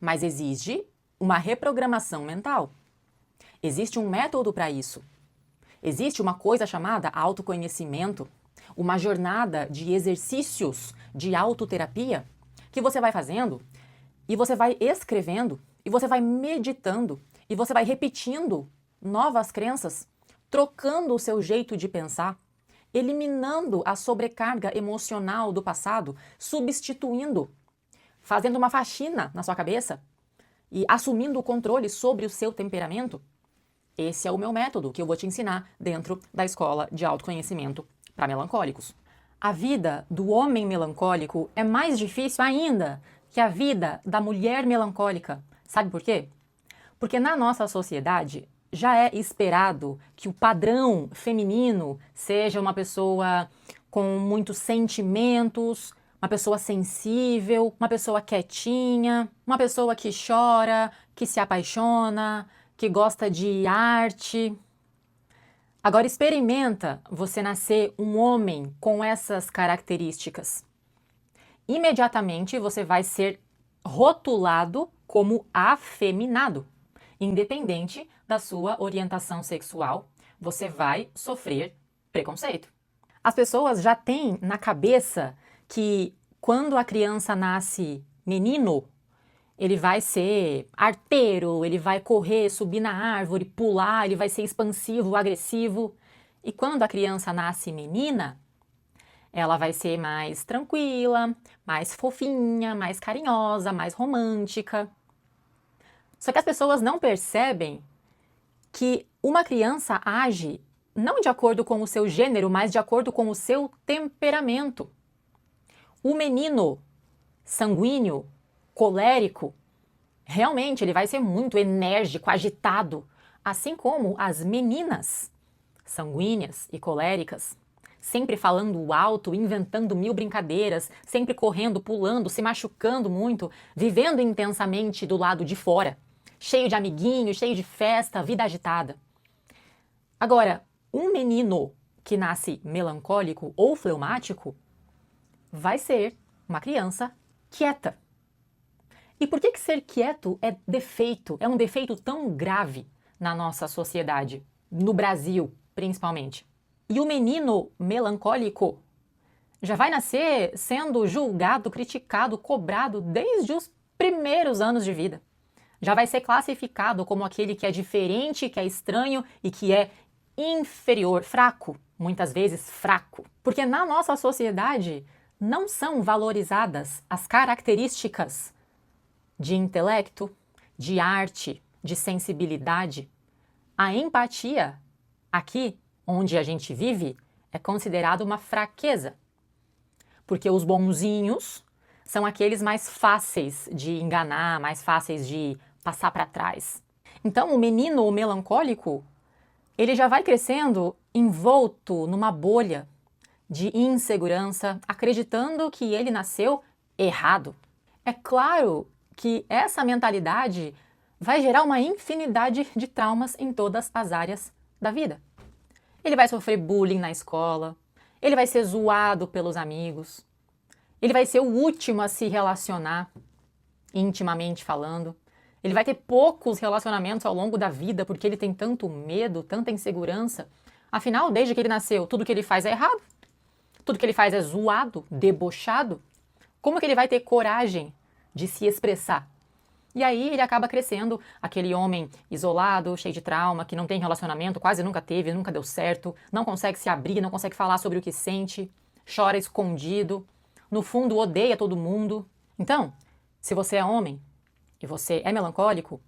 mas exige uma reprogramação mental. Existe um método para isso. Existe uma coisa chamada autoconhecimento, uma jornada de exercícios de autoterapia que você vai fazendo e você vai escrevendo e você vai meditando e você vai repetindo novas crenças, trocando o seu jeito de pensar, eliminando a sobrecarga emocional do passado, substituindo, fazendo uma faxina na sua cabeça e assumindo o controle sobre o seu temperamento. Esse é o meu método que eu vou te ensinar dentro da escola de autoconhecimento para melancólicos. A vida do homem melancólico é mais difícil ainda que a vida da mulher melancólica. Sabe por quê? Porque na nossa sociedade já é esperado que o padrão feminino seja uma pessoa com muitos sentimentos, uma pessoa sensível, uma pessoa quietinha, uma pessoa que chora, que se apaixona, que gosta de arte. Agora experimenta você nascer um homem com essas características. Imediatamente você vai ser rotulado como afeminado. Independente da sua orientação sexual, você vai sofrer Preconceito. As pessoas já têm na cabeça que quando a criança nasce menino, ele vai ser arteiro, ele vai correr, subir na árvore, pular, ele vai ser expansivo, agressivo. E quando a criança nasce menina, ela vai ser mais tranquila, mais fofinha, mais carinhosa, mais romântica. Só que as pessoas não percebem que uma criança age não de acordo com o seu gênero, mas de acordo com o seu temperamento. O menino sanguíneo, colérico, realmente ele vai ser muito enérgico, agitado, assim como as meninas sanguíneas e coléricas, sempre falando alto, inventando mil brincadeiras, sempre correndo, pulando, se machucando muito, vivendo intensamente do lado de fora, cheio de amiguinhos, cheio de festa, vida agitada. Agora, um menino que nasce melancólico ou fleumático vai ser uma criança quieta. E por que ser quieto é defeito? É um defeito tão grave na nossa sociedade, no Brasil principalmente. E o menino melancólico já vai nascer sendo julgado, criticado, cobrado desde os primeiros anos de vida. Já vai ser classificado como aquele que é diferente, que é estranho e que é inferior, fraco, muitas vezes fraco. Porque na nossa sociedade não são valorizadas as características de intelecto, de arte, de sensibilidade. A empatia, aqui onde a gente vive, é considerada uma fraqueza. Porque os bonzinhos são aqueles mais fáceis de enganar, mais fáceis de passar para trás. Então, o menino melancólico, ele já vai crescendo envolto numa bolha de insegurança, acreditando que ele nasceu errado. É claro que essa mentalidade vai gerar uma infinidade de traumas em todas as áreas da vida. Ele vai sofrer bullying na escola, ele vai ser zoado pelos amigos, ele vai ser o último a se relacionar, intimamente falando. Ele vai ter poucos relacionamentos ao longo da vida porque ele tem tanto medo, tanta insegurança. Afinal, desde que ele nasceu, tudo que ele faz é errado. Tudo que ele faz é zoado, debochado. Como que ele vai ter coragem de se expressar? E aí ele acaba crescendo aquele homem isolado, cheio de trauma, que não tem relacionamento, quase nunca teve, nunca deu certo, não consegue se abrir, não consegue falar sobre o que sente, chora escondido, no fundo odeia todo mundo. Então, se você é homem e você é melancólico,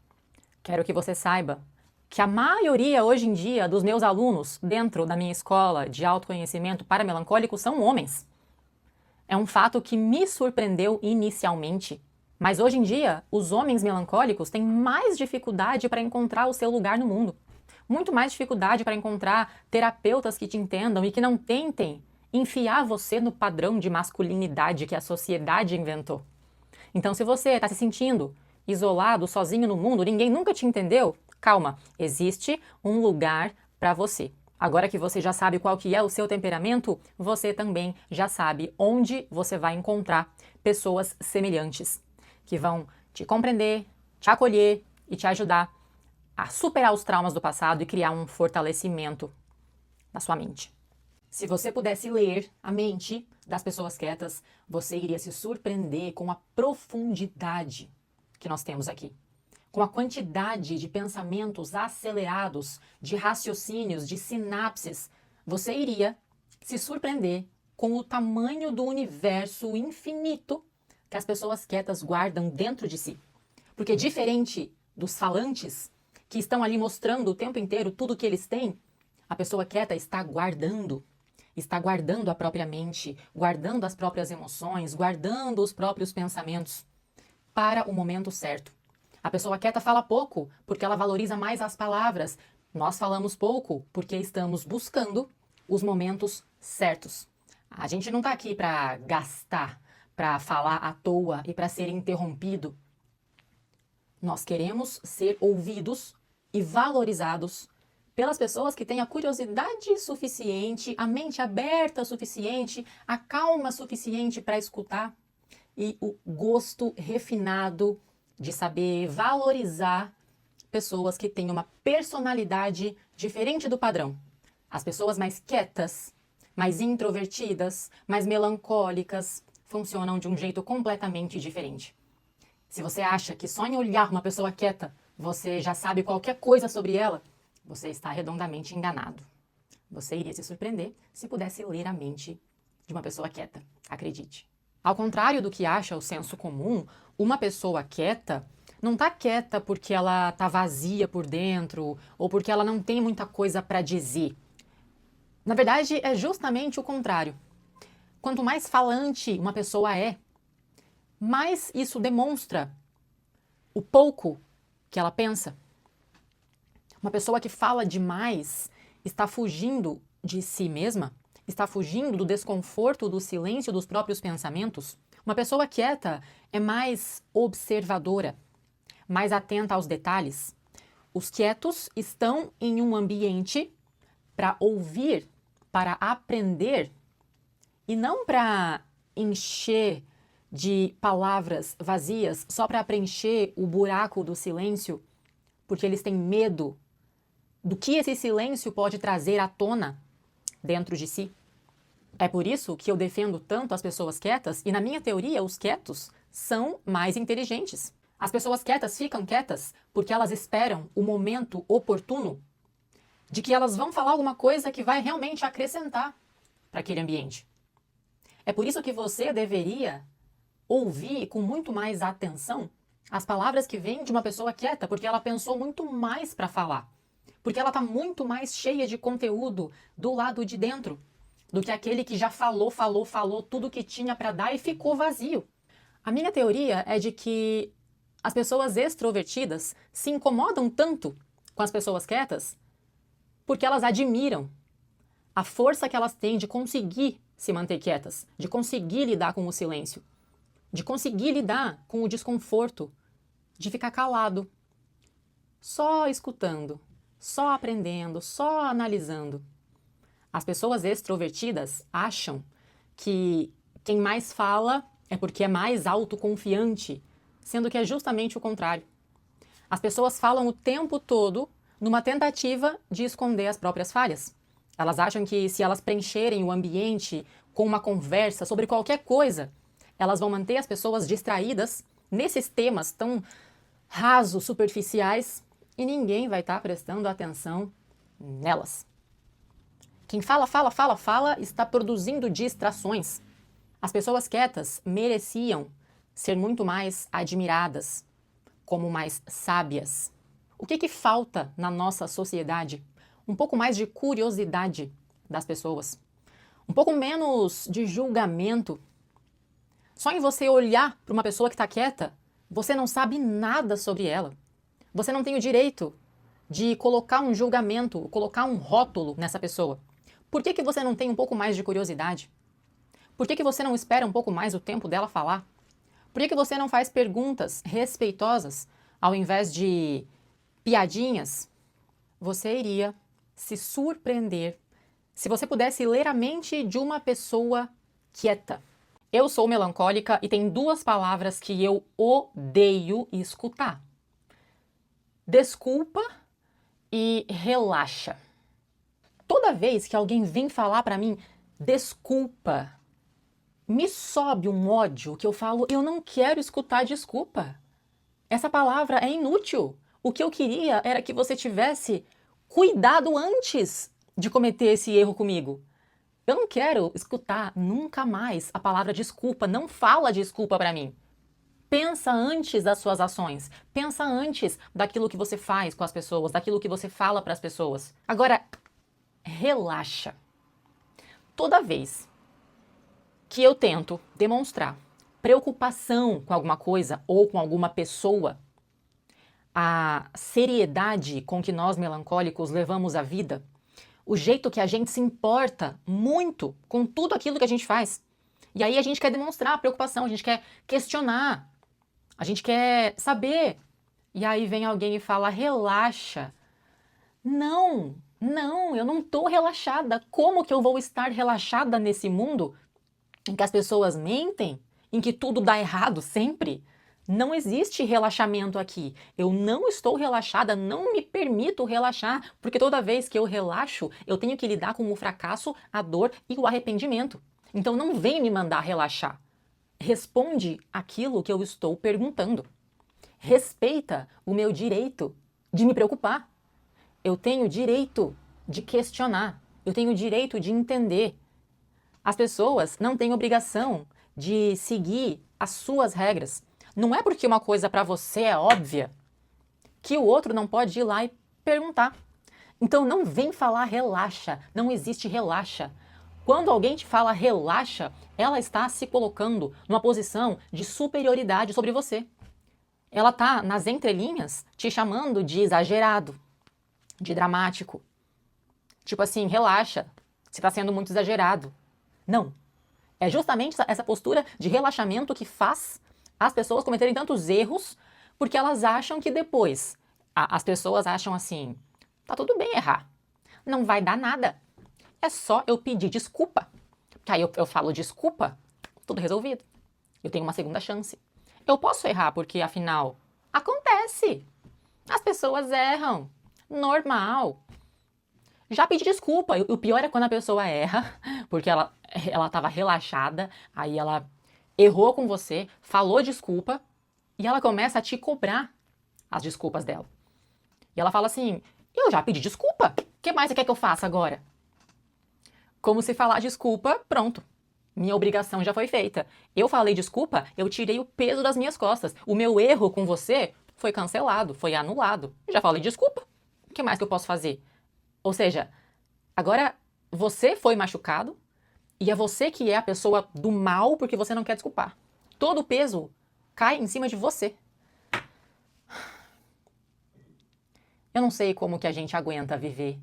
quero que você saiba que a maioria hoje em dia dos meus alunos dentro da minha escola de autoconhecimento para melancólicos são homens. É um fato que me surpreendeu inicialmente. Mas hoje em dia, os homens melancólicos têm mais dificuldade para encontrar o seu lugar no mundo. Muito mais dificuldade para encontrar terapeutas que te entendam e que não tentem enfiar você no padrão de masculinidade que a sociedade inventou. Então, se você está se sentindo isolado, sozinho no mundo, ninguém nunca te entendeu, calma, existe um lugar para você. Agora que você já sabe qual que é o seu temperamento, você também já sabe onde você vai encontrar pessoas semelhantes, que vão te compreender, te acolher e te ajudar a superar os traumas do passado e criar um fortalecimento na sua mente. Se você pudesse ler a mente das pessoas quietas, você iria se surpreender com a profundidade que nós temos aqui. Com a quantidade de pensamentos acelerados, de raciocínios, de sinapses, você iria se surpreender com o tamanho do universo infinito que as pessoas quietas guardam dentro de si. Porque diferente dos falantes, que estão ali mostrando o tempo inteiro tudo que eles têm, a pessoa quieta está guardando a própria mente, guardando as próprias emoções, guardando os próprios pensamentos para o momento certo. A pessoa quieta fala pouco porque ela valoriza mais as palavras. Nós falamos pouco porque estamos buscando os momentos certos. A gente não está aqui para gastar, para falar à toa e para ser interrompido. Nós queremos ser ouvidos e valorizados pelas pessoas que têm a curiosidade suficiente, a mente aberta o suficiente, a calma suficiente para escutar e o gosto refinado de saber valorizar pessoas que têm uma personalidade diferente do padrão. As pessoas mais quietas, mais introvertidas, mais melancólicas, funcionam de um jeito completamente diferente. Se você acha que só em olhar uma pessoa quieta você já sabe qualquer coisa sobre ela, você está redondamente enganado. Você iria se surpreender se pudesse ler a mente de uma pessoa quieta, acredite. Ao contrário do que acha o senso comum, uma pessoa quieta não está quieta porque ela está vazia por dentro ou porque ela não tem muita coisa para dizer. Na verdade, é justamente o contrário. Quanto mais falante uma pessoa é, mais isso demonstra o pouco que ela pensa. Uma pessoa que fala demais está fugindo de si mesma, está fugindo do desconforto, do silêncio dos próprios pensamentos. Uma pessoa quieta é mais observadora, mais atenta aos detalhes. Os quietos estão em um ambiente para ouvir, para aprender e não para encher de palavras vazias só para preencher o buraco do silêncio, porque eles têm medo do que esse silêncio pode trazer à tona dentro de si. É por isso que eu defendo tanto as pessoas quietas e, na minha teoria, os quietos são mais inteligentes. As pessoas quietas ficam quietas porque elas esperam o momento oportuno de que elas vão falar alguma coisa que vai realmente acrescentar para aquele ambiente. É por isso que você deveria ouvir com muito mais atenção as palavras que vêm de uma pessoa quieta, porque ela pensou muito mais para falar. Porque ela está muito mais cheia de conteúdo do lado de dentro do que aquele que já falou tudo que tinha para dar e ficou vazio. A minha teoria é de que as pessoas extrovertidas se incomodam tanto com as pessoas quietas porque elas admiram a força que elas têm de conseguir se manter quietas, de conseguir lidar com o silêncio, de conseguir lidar com o desconforto, de ficar calado, só escutando, só aprendendo, só analisando. As pessoas extrovertidas acham que quem mais fala é porque é mais autoconfiante, sendo que é justamente o contrário. As pessoas falam o tempo todo numa tentativa de esconder as próprias falhas. Elas acham que se elas preencherem o ambiente com uma conversa sobre qualquer coisa, elas vão manter as pessoas distraídas nesses temas tão rasos, superficiais, e ninguém vai estar prestando atenção nelas. Quem fala está produzindo distrações. As pessoas quietas mereciam ser muito mais admiradas, como mais sábias. O que falta na nossa sociedade? Um pouco mais de curiosidade das pessoas. Um pouco menos de julgamento. Só em você olhar para uma pessoa que está quieta, você não sabe nada sobre ela. Você não tem o direito de colocar um julgamento, colocar um rótulo nessa pessoa. Por que você não tem um pouco mais de curiosidade? Por que você não espera um pouco mais o tempo dela falar? Por que você não faz perguntas respeitosas ao invés de piadinhas? Você iria se surpreender se você pudesse ler a mente de uma pessoa quieta. Eu sou melancólica e tem duas palavras que eu odeio escutar: desculpa e relaxa. Toda vez que alguém vem falar para mim, desculpa, me sobe um ódio que eu falo, eu não quero escutar desculpa. Essa palavra é inútil. O que eu queria era que você tivesse cuidado antes de cometer esse erro comigo. Eu não quero escutar nunca mais a palavra desculpa. Não fala desculpa para mim. Pensa antes das suas ações. Pensa antes daquilo que você faz com as pessoas, daquilo que você fala para as pessoas. Agora, relaxa. Toda vez que eu tento demonstrar preocupação com alguma coisa ou com alguma pessoa, a seriedade com que nós melancólicos levamos a vida, o jeito que a gente se importa muito com tudo aquilo que a gente faz. E aí a gente quer demonstrar preocupação, a gente quer questionar, a gente quer saber. E aí vem alguém e fala, relaxa. Não, eu não estou relaxada. Como que eu vou estar relaxada nesse mundo em que as pessoas mentem, em que tudo dá errado sempre? Não existe relaxamento aqui. Eu não estou relaxada, não me permito relaxar, porque toda vez que eu relaxo, eu tenho que lidar com o fracasso, a dor e o arrependimento. Então não vem me mandar relaxar. Responde aquilo que eu estou perguntando. Respeita o meu direito de me preocupar. Eu tenho direito de questionar. Eu tenho direito de entender. As pessoas não têm obrigação de seguir as suas regras. Não é porque uma coisa para você é óbvia que o outro não pode ir lá e perguntar. Então não vem falar relaxa, não existe relaxa. Quando alguém te fala relaxa, ela está se colocando numa posição de superioridade sobre você. Ela está nas entrelinhas te chamando de exagerado, de dramático. Tipo assim, relaxa, você está sendo muito exagerado. Não. É justamente essa postura de relaxamento que faz as pessoas cometerem tantos erros, porque elas acham que depois, as pessoas acham assim, tá tudo bem errar, não vai dar nada, é só eu pedir desculpa, que aí eu falo desculpa, tudo resolvido, eu tenho uma segunda chance. Eu posso errar porque, afinal, acontece, as pessoas erram, normal. Já pedi desculpa, o pior é quando a pessoa erra, porque ela estava relaxada, aí ela errou com você, falou desculpa, e ela começa a te cobrar as desculpas dela. E ela fala assim, eu já pedi desculpa, o que mais você quer que eu faça agora? Como se falar desculpa, pronto, minha obrigação já foi feita. Eu falei desculpa, eu tirei o peso das minhas costas. O meu erro com você foi cancelado, foi anulado. Já falei desculpa, o que mais que eu posso fazer? Ou seja, agora você foi machucado, e é você que é a pessoa do mal porque você não quer desculpar. Todo o peso cai em cima de você. Eu não sei como que a gente aguenta viver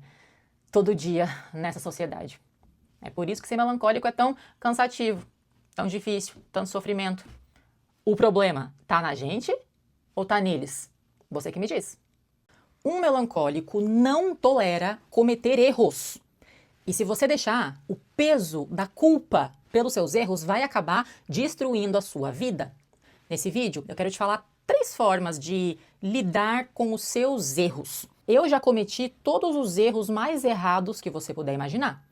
todo dia nessa sociedade. É por isso que ser melancólico é tão cansativo, tão difícil, tanto sofrimento. O problema tá na gente ou tá neles? Você que me diz. Um melancólico não tolera cometer erros. E se você deixar, o peso da culpa pelos seus erros vai acabar destruindo a sua vida. Nesse vídeo, eu quero te falar 3 formas de lidar com os seus erros. Eu já cometi todos os erros mais errados que você puder imaginar.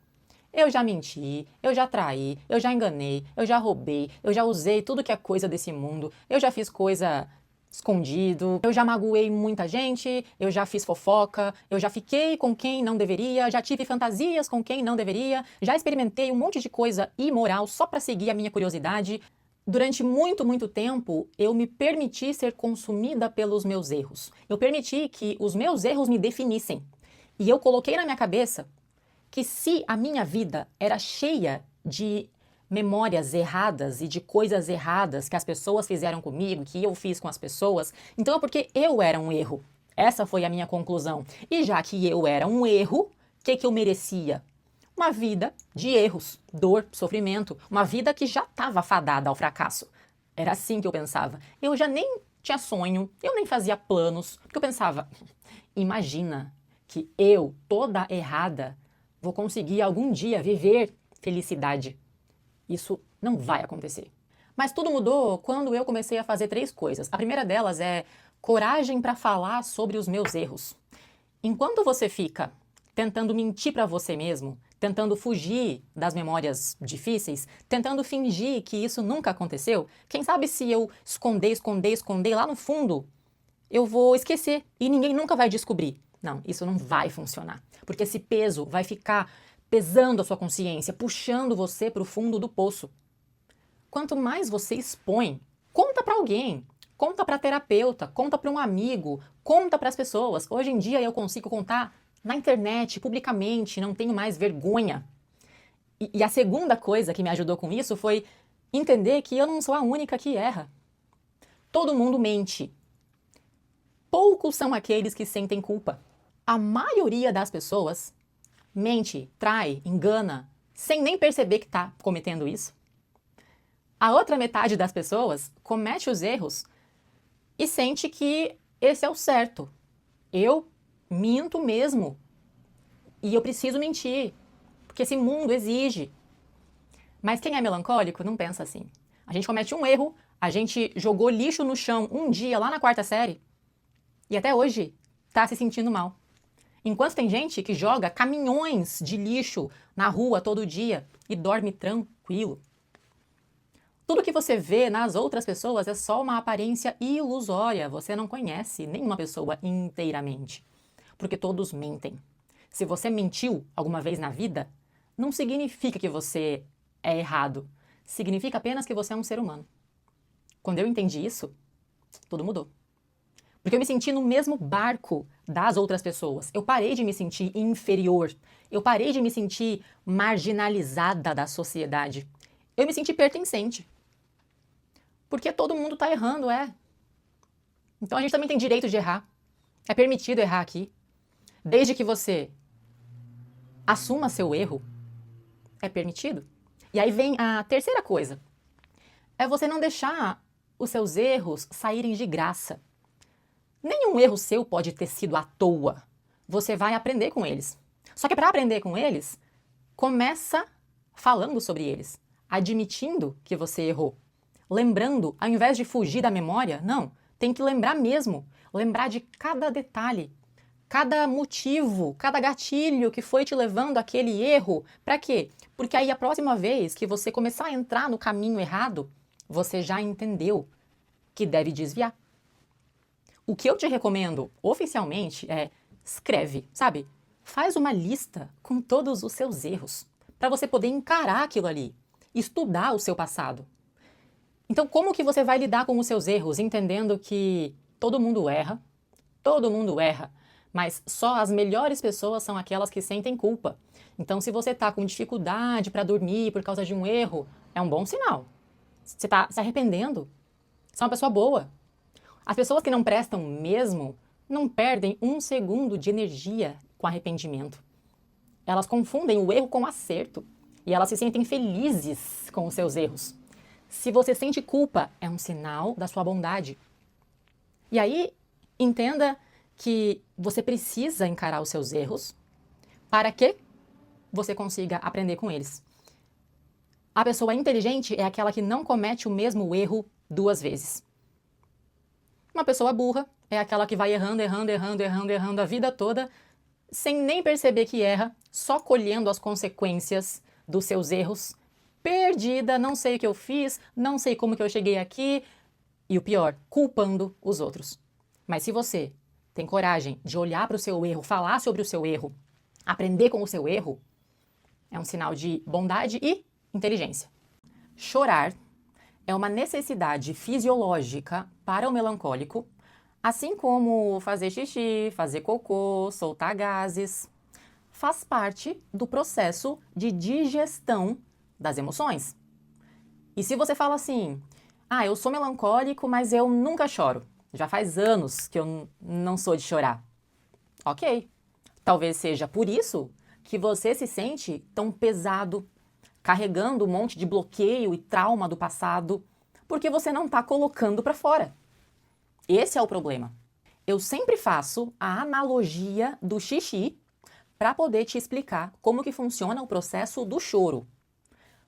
Eu já menti, eu já traí, eu já enganei, eu já roubei, eu já usei tudo que é coisa desse mundo, eu já fiz coisa escondido, eu já magoei muita gente, eu já fiz fofoca, eu já fiquei com quem não deveria, já tive fantasias com quem não deveria, já experimentei um monte de coisa imoral só para seguir a minha curiosidade. Durante muito tempo, eu me permiti ser consumida pelos meus erros. Eu permiti que os meus erros me definissem. E eu coloquei na minha cabeça que se a minha vida era cheia de memórias erradas e de coisas erradas que as pessoas fizeram comigo, que eu fiz com as pessoas, então é porque eu era um erro. Essa foi a minha conclusão. E já que eu era um erro, o que eu merecia? Uma vida de erros, dor, sofrimento, uma vida que já estava fadada ao fracasso. Era assim que eu pensava. Eu já nem tinha sonho, eu nem fazia planos, porque eu pensava, imagina que eu, toda errada, vou conseguir algum dia viver felicidade. Isso não vai acontecer. Mas tudo mudou quando eu comecei a fazer 3 coisas. A primeira delas é coragem para falar sobre os meus erros. Enquanto você fica tentando mentir para você mesmo, tentando fugir das memórias difíceis, tentando fingir que isso nunca aconteceu, quem sabe se eu esconder lá no fundo, eu vou esquecer e ninguém nunca vai descobrir. Não, isso não vai funcionar, porque esse peso vai ficar pesando a sua consciência, puxando você para o fundo do poço. Quanto mais você expõe, conta para alguém, conta para terapeuta, conta para um amigo, conta para as pessoas. Hoje em dia eu consigo contar na internet, publicamente, não tenho mais vergonha. E a segunda coisa que me ajudou com isso foi entender que eu não sou a única que erra. Todo mundo mente. Poucos são aqueles que sentem culpa. A maioria das pessoas mente, trai, engana, sem nem perceber que está cometendo isso. A outra metade das pessoas comete os erros e sente que esse é o certo. Eu minto mesmo. E eu preciso mentir, porque esse mundo exige. Mas quem é melancólico não pensa assim. A gente comete um erro, A gente jogou lixo no chão um dia lá na quarta série e até hoje tá se sentindo mal. Enquanto tem gente que joga caminhões de lixo na rua todo dia e dorme tranquilo. Tudo que você vê nas outras pessoas é só uma aparência ilusória. Você não conhece nenhuma pessoa inteiramente, porque todos mentem. Se você mentiu alguma vez na vida, não significa que você é errado. Significa apenas que você é um ser humano. Quando eu entendi isso, tudo mudou. Porque eu me senti no mesmo barco das outras pessoas. Eu parei de me sentir inferior. Eu parei de me sentir marginalizada da sociedade. Eu me senti pertencente. Porque todo mundo tá errando, é. Então a gente também tem direito de errar. É permitido errar aqui. Desde que você assuma seu erro, é permitido. E aí vem a terceira coisa. É você não deixar os seus erros saírem de graça. Nenhum erro seu pode ter sido à toa. Você vai aprender com eles. Só que para aprender com eles, começa falando sobre eles, admitindo que você errou. Lembrando, ao invés de fugir da memória, não, tem que lembrar mesmo. Lembrar de cada detalhe, cada motivo, cada gatilho que foi te levando àquele erro. Para quê? Porque aí a próxima vez que você começar a entrar no caminho errado, você já entendeu que deve desviar. O que eu te recomendo oficialmente é escreve, sabe? Faz uma lista com todos os seus erros, para você poder encarar aquilo ali, estudar o seu passado. Então, como que você vai lidar com os seus erros, entendendo que todo mundo erra, mas só as melhores pessoas são aquelas que sentem culpa. Então, se você está com dificuldade para dormir por causa de um erro, é um bom sinal. Você está se arrependendo. Você é uma pessoa boa. As pessoas que não prestam mesmo não perdem um segundo de energia com arrependimento. Elas confundem o erro com o acerto e elas se sentem felizes com os seus erros. Se você sente culpa, é um sinal da sua bondade. E aí, entenda que você precisa encarar os seus erros para que você consiga aprender com eles. A pessoa inteligente é aquela que não comete o mesmo erro 2 vezes. Uma pessoa burra é aquela que vai errando a vida toda, sem nem perceber que erra, só colhendo as consequências dos seus erros, perdida, não sei o que eu fiz, não sei como que eu cheguei aqui, e o pior, culpando os outros. Mas se você tem coragem de olhar para o seu erro, falar sobre o seu erro, aprender com o seu erro, é um sinal de bondade e inteligência. Chorar é uma necessidade fisiológica para o melancólico, assim como fazer xixi, fazer cocô, soltar gases. Faz parte do processo de digestão das emoções. E se você fala assim, eu sou melancólico, mas eu nunca choro. Já faz anos que eu não sou de chorar. Ok. Talvez seja por isso que você se sente tão pesado, carregando um monte de bloqueio e trauma do passado, porque você não está colocando para fora. Esse é o problema. Eu sempre faço a analogia do xixi para poder te explicar como que funciona o processo do choro.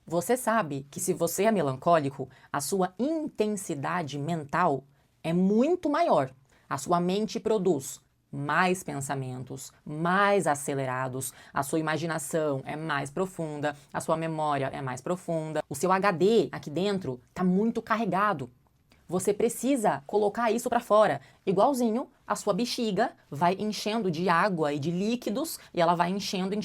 Você sabe que se você é melancólico, a sua intensidade mental é muito maior. A sua mente produz mais pensamentos, mais acelerados, a sua imaginação é mais profunda, a sua memória é mais profunda, o seu HD aqui dentro está muito carregado. Você precisa colocar isso para fora. Igualzinho, a sua bexiga vai enchendo de água e de líquidos e ela vai enchendo.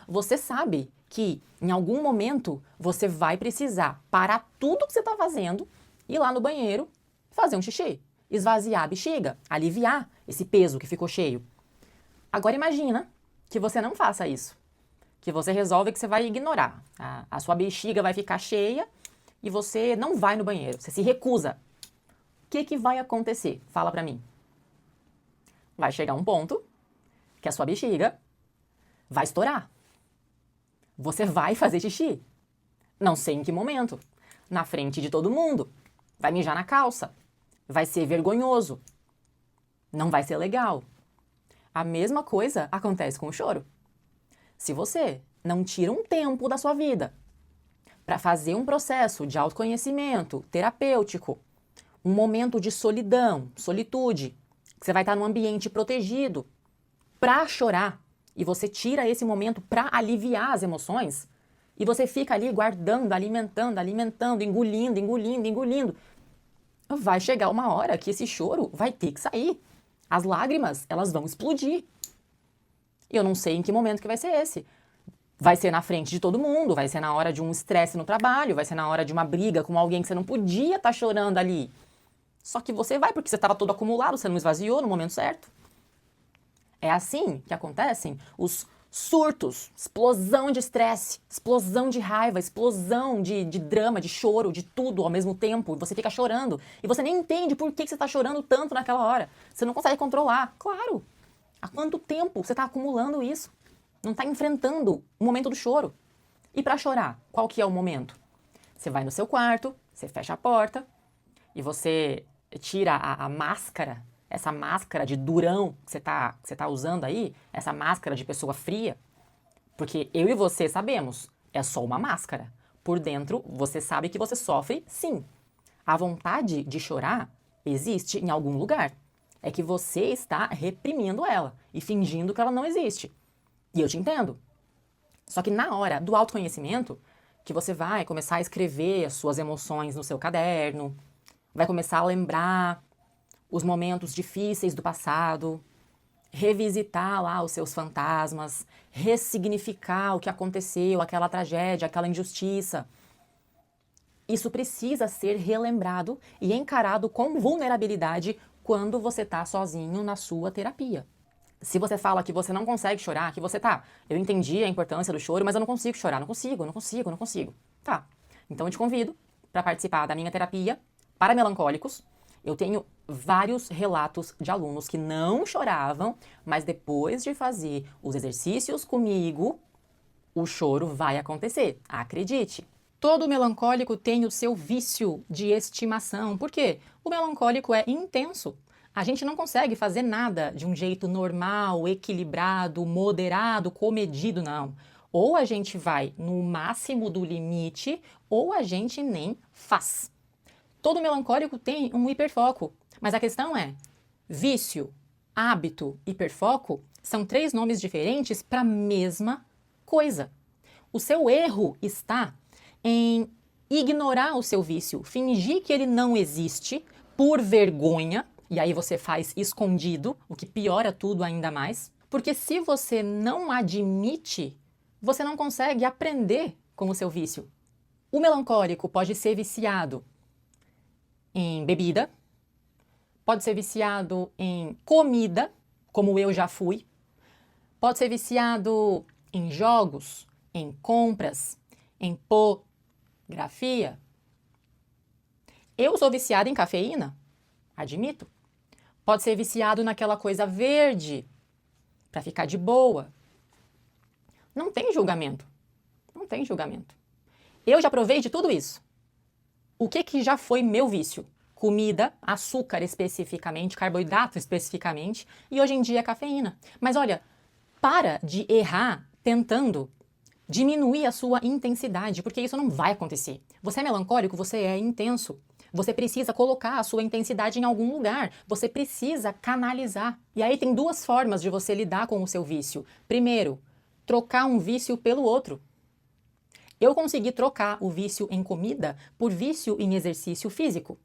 Você sabe que em algum momento você vai precisar parar tudo que você está fazendo, ir lá no banheiro, fazer um xixi, esvaziar a bexiga, aliviar esse peso que ficou cheio. Agora imagina que você não faça isso. Que você resolve que você vai ignorar. A sua bexiga vai ficar cheia e você não vai no banheiro, você se recusa. O que vai acontecer? Fala pra mim. Vai chegar um ponto que a sua bexiga vai estourar. Você vai fazer xixi. Não sei em que momento. Na frente de todo mundo. Vai mijar na calça. Vai ser vergonhoso. Não vai ser legal. A mesma coisa acontece com o choro. Se você não tira um tempo da sua vida para fazer um processo de autoconhecimento terapêutico, um momento de solidão, solitude, que você vai estar num ambiente protegido para chorar, e você tira esse momento para aliviar as emoções, e você fica ali guardando, alimentando, engolindo, vai chegar uma hora que esse choro vai ter que sair. As lágrimas, elas vão explodir. E eu não sei em que momento que vai ser esse. Vai ser na frente de todo mundo, vai ser na hora de um estresse no trabalho, vai ser na hora de uma briga com alguém que você não podia estar chorando ali. Só que você vai porque você estava todo acumulado, você não esvaziou no momento certo. É assim que acontecem os surtos, explosão de estresse, explosão de raiva, explosão de drama, de choro, de tudo ao mesmo tempo. E você fica chorando e você nem entende por que você está chorando tanto naquela hora. Você não consegue controlar. Claro! Há quanto tempo você está acumulando isso? Não está enfrentando o momento do choro. E para chorar, qual que é o momento? Você vai no seu quarto, você fecha a porta e você tira a máscara, essa máscara de durão que você tá usando aí, essa máscara de pessoa fria, porque eu e você sabemos, é só uma máscara. Por dentro, você sabe que você sofre, sim. A vontade de chorar existe em algum lugar. É que você está reprimindo ela e fingindo que ela não existe. E eu te entendo. Só que na hora do autoconhecimento, que você vai começar a escrever as suas emoções no seu caderno, vai começar a lembrar os momentos difíceis do passado, revisitar lá os seus fantasmas, ressignificar o que aconteceu, aquela tragédia, aquela injustiça. Isso precisa ser relembrado e encarado com vulnerabilidade quando você está sozinho na sua terapia. Se você fala que você não consegue chorar, que você eu entendi a importância do choro, mas eu não consigo chorar, não consigo. Tá, então eu te convido para participar da minha terapia para melancólicos. Eu tenho vários relatos de alunos que não choravam, mas depois de fazer os exercícios comigo, o choro vai acontecer, acredite. Todo melancólico tem o seu vício de estimação. Por quê? O melancólico é intenso. A gente não consegue fazer nada de um jeito normal, equilibrado, moderado, comedido, não. Ou a gente vai no máximo do limite, ou a gente nem faz. Todo melancólico tem um hiperfoco, mas a questão é, vício, hábito, hiperfoco são 3 nomes diferentes para a mesma coisa. O seu erro está em ignorar o seu vício, fingir que ele não existe por vergonha, e aí você faz escondido, o que piora tudo ainda mais, porque se você não admite, você não consegue aprender com o seu vício. O melancólico pode ser viciado em bebida, pode ser viciado em comida, como eu já fui, pode ser viciado em jogos, em compras, em pornografia. Eu sou viciada em cafeína, admito. Pode ser viciado naquela coisa verde, para ficar de boa. Não tem julgamento. Não tem julgamento. Eu já provei de tudo isso. O que já foi meu vício? Comida, açúcar especificamente, carboidrato especificamente, e hoje em dia cafeína. Mas olha, para de errar tentando diminuir a sua intensidade, porque isso não vai acontecer. Você é melancólico, você é intenso. Você precisa colocar a sua intensidade em algum lugar. Você precisa canalizar. E aí tem 2 formas de você lidar com o seu vício. Primeiro, trocar um vício pelo outro. Eu consegui trocar o vício em comida por vício em exercício físico.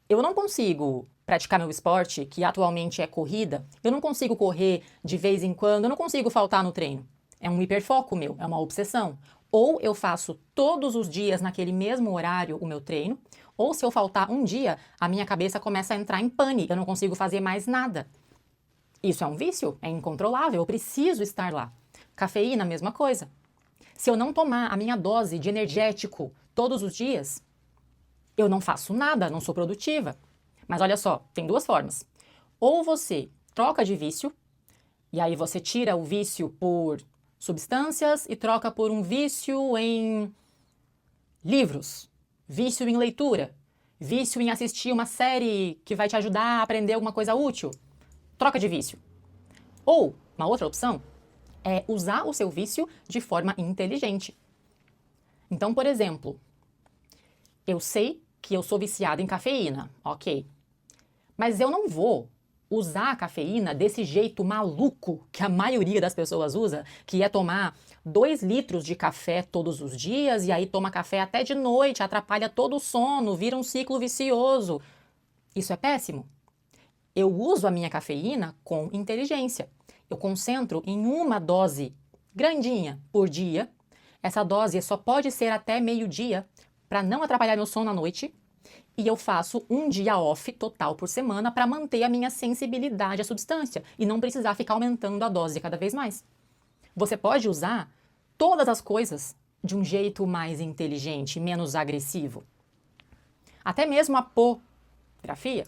Eu não consigo praticar meu esporte, que atualmente é corrida. Eu não consigo correr de vez em quando, eu não consigo faltar no treino. É um hiperfoco meu, é uma obsessão. Ou eu faço todos os dias naquele mesmo horário o meu treino, ou se eu faltar um dia, a minha cabeça começa a entrar em pane, eu não consigo fazer mais nada. Isso é um vício, é incontrolável, eu preciso estar lá. Cafeína, mesma coisa. Se eu não tomar a minha dose de energético todos os dias, eu não faço nada, não sou produtiva. Mas olha só, tem 2 formas. Ou você troca de vício, e aí você tira o vício por substâncias e troca por um vício em livros, vício em leitura, vício em assistir uma série que vai te ajudar a aprender alguma coisa útil. Troca de vício. Ou, uma outra opção, é usar o seu vício de forma inteligente. Então, por exemplo, eu sei que eu sou viciada em cafeína, ok. Mas eu não vou usar a cafeína desse jeito maluco que a maioria das pessoas usa, que é tomar 2 litros de café todos os dias e aí toma café até de noite, atrapalha todo o sono, vira um ciclo vicioso. Isso é péssimo. Eu uso a minha cafeína com inteligência. Eu concentro em uma dose grandinha por dia. Essa dose só pode ser até meio-dia para não atrapalhar meu sono à noite. E eu faço um dia off total por semana para manter a minha sensibilidade à substância e não precisar ficar aumentando a dose cada vez mais. Você pode usar todas as coisas de um jeito mais inteligente, menos agressivo. Até mesmo a pornografia.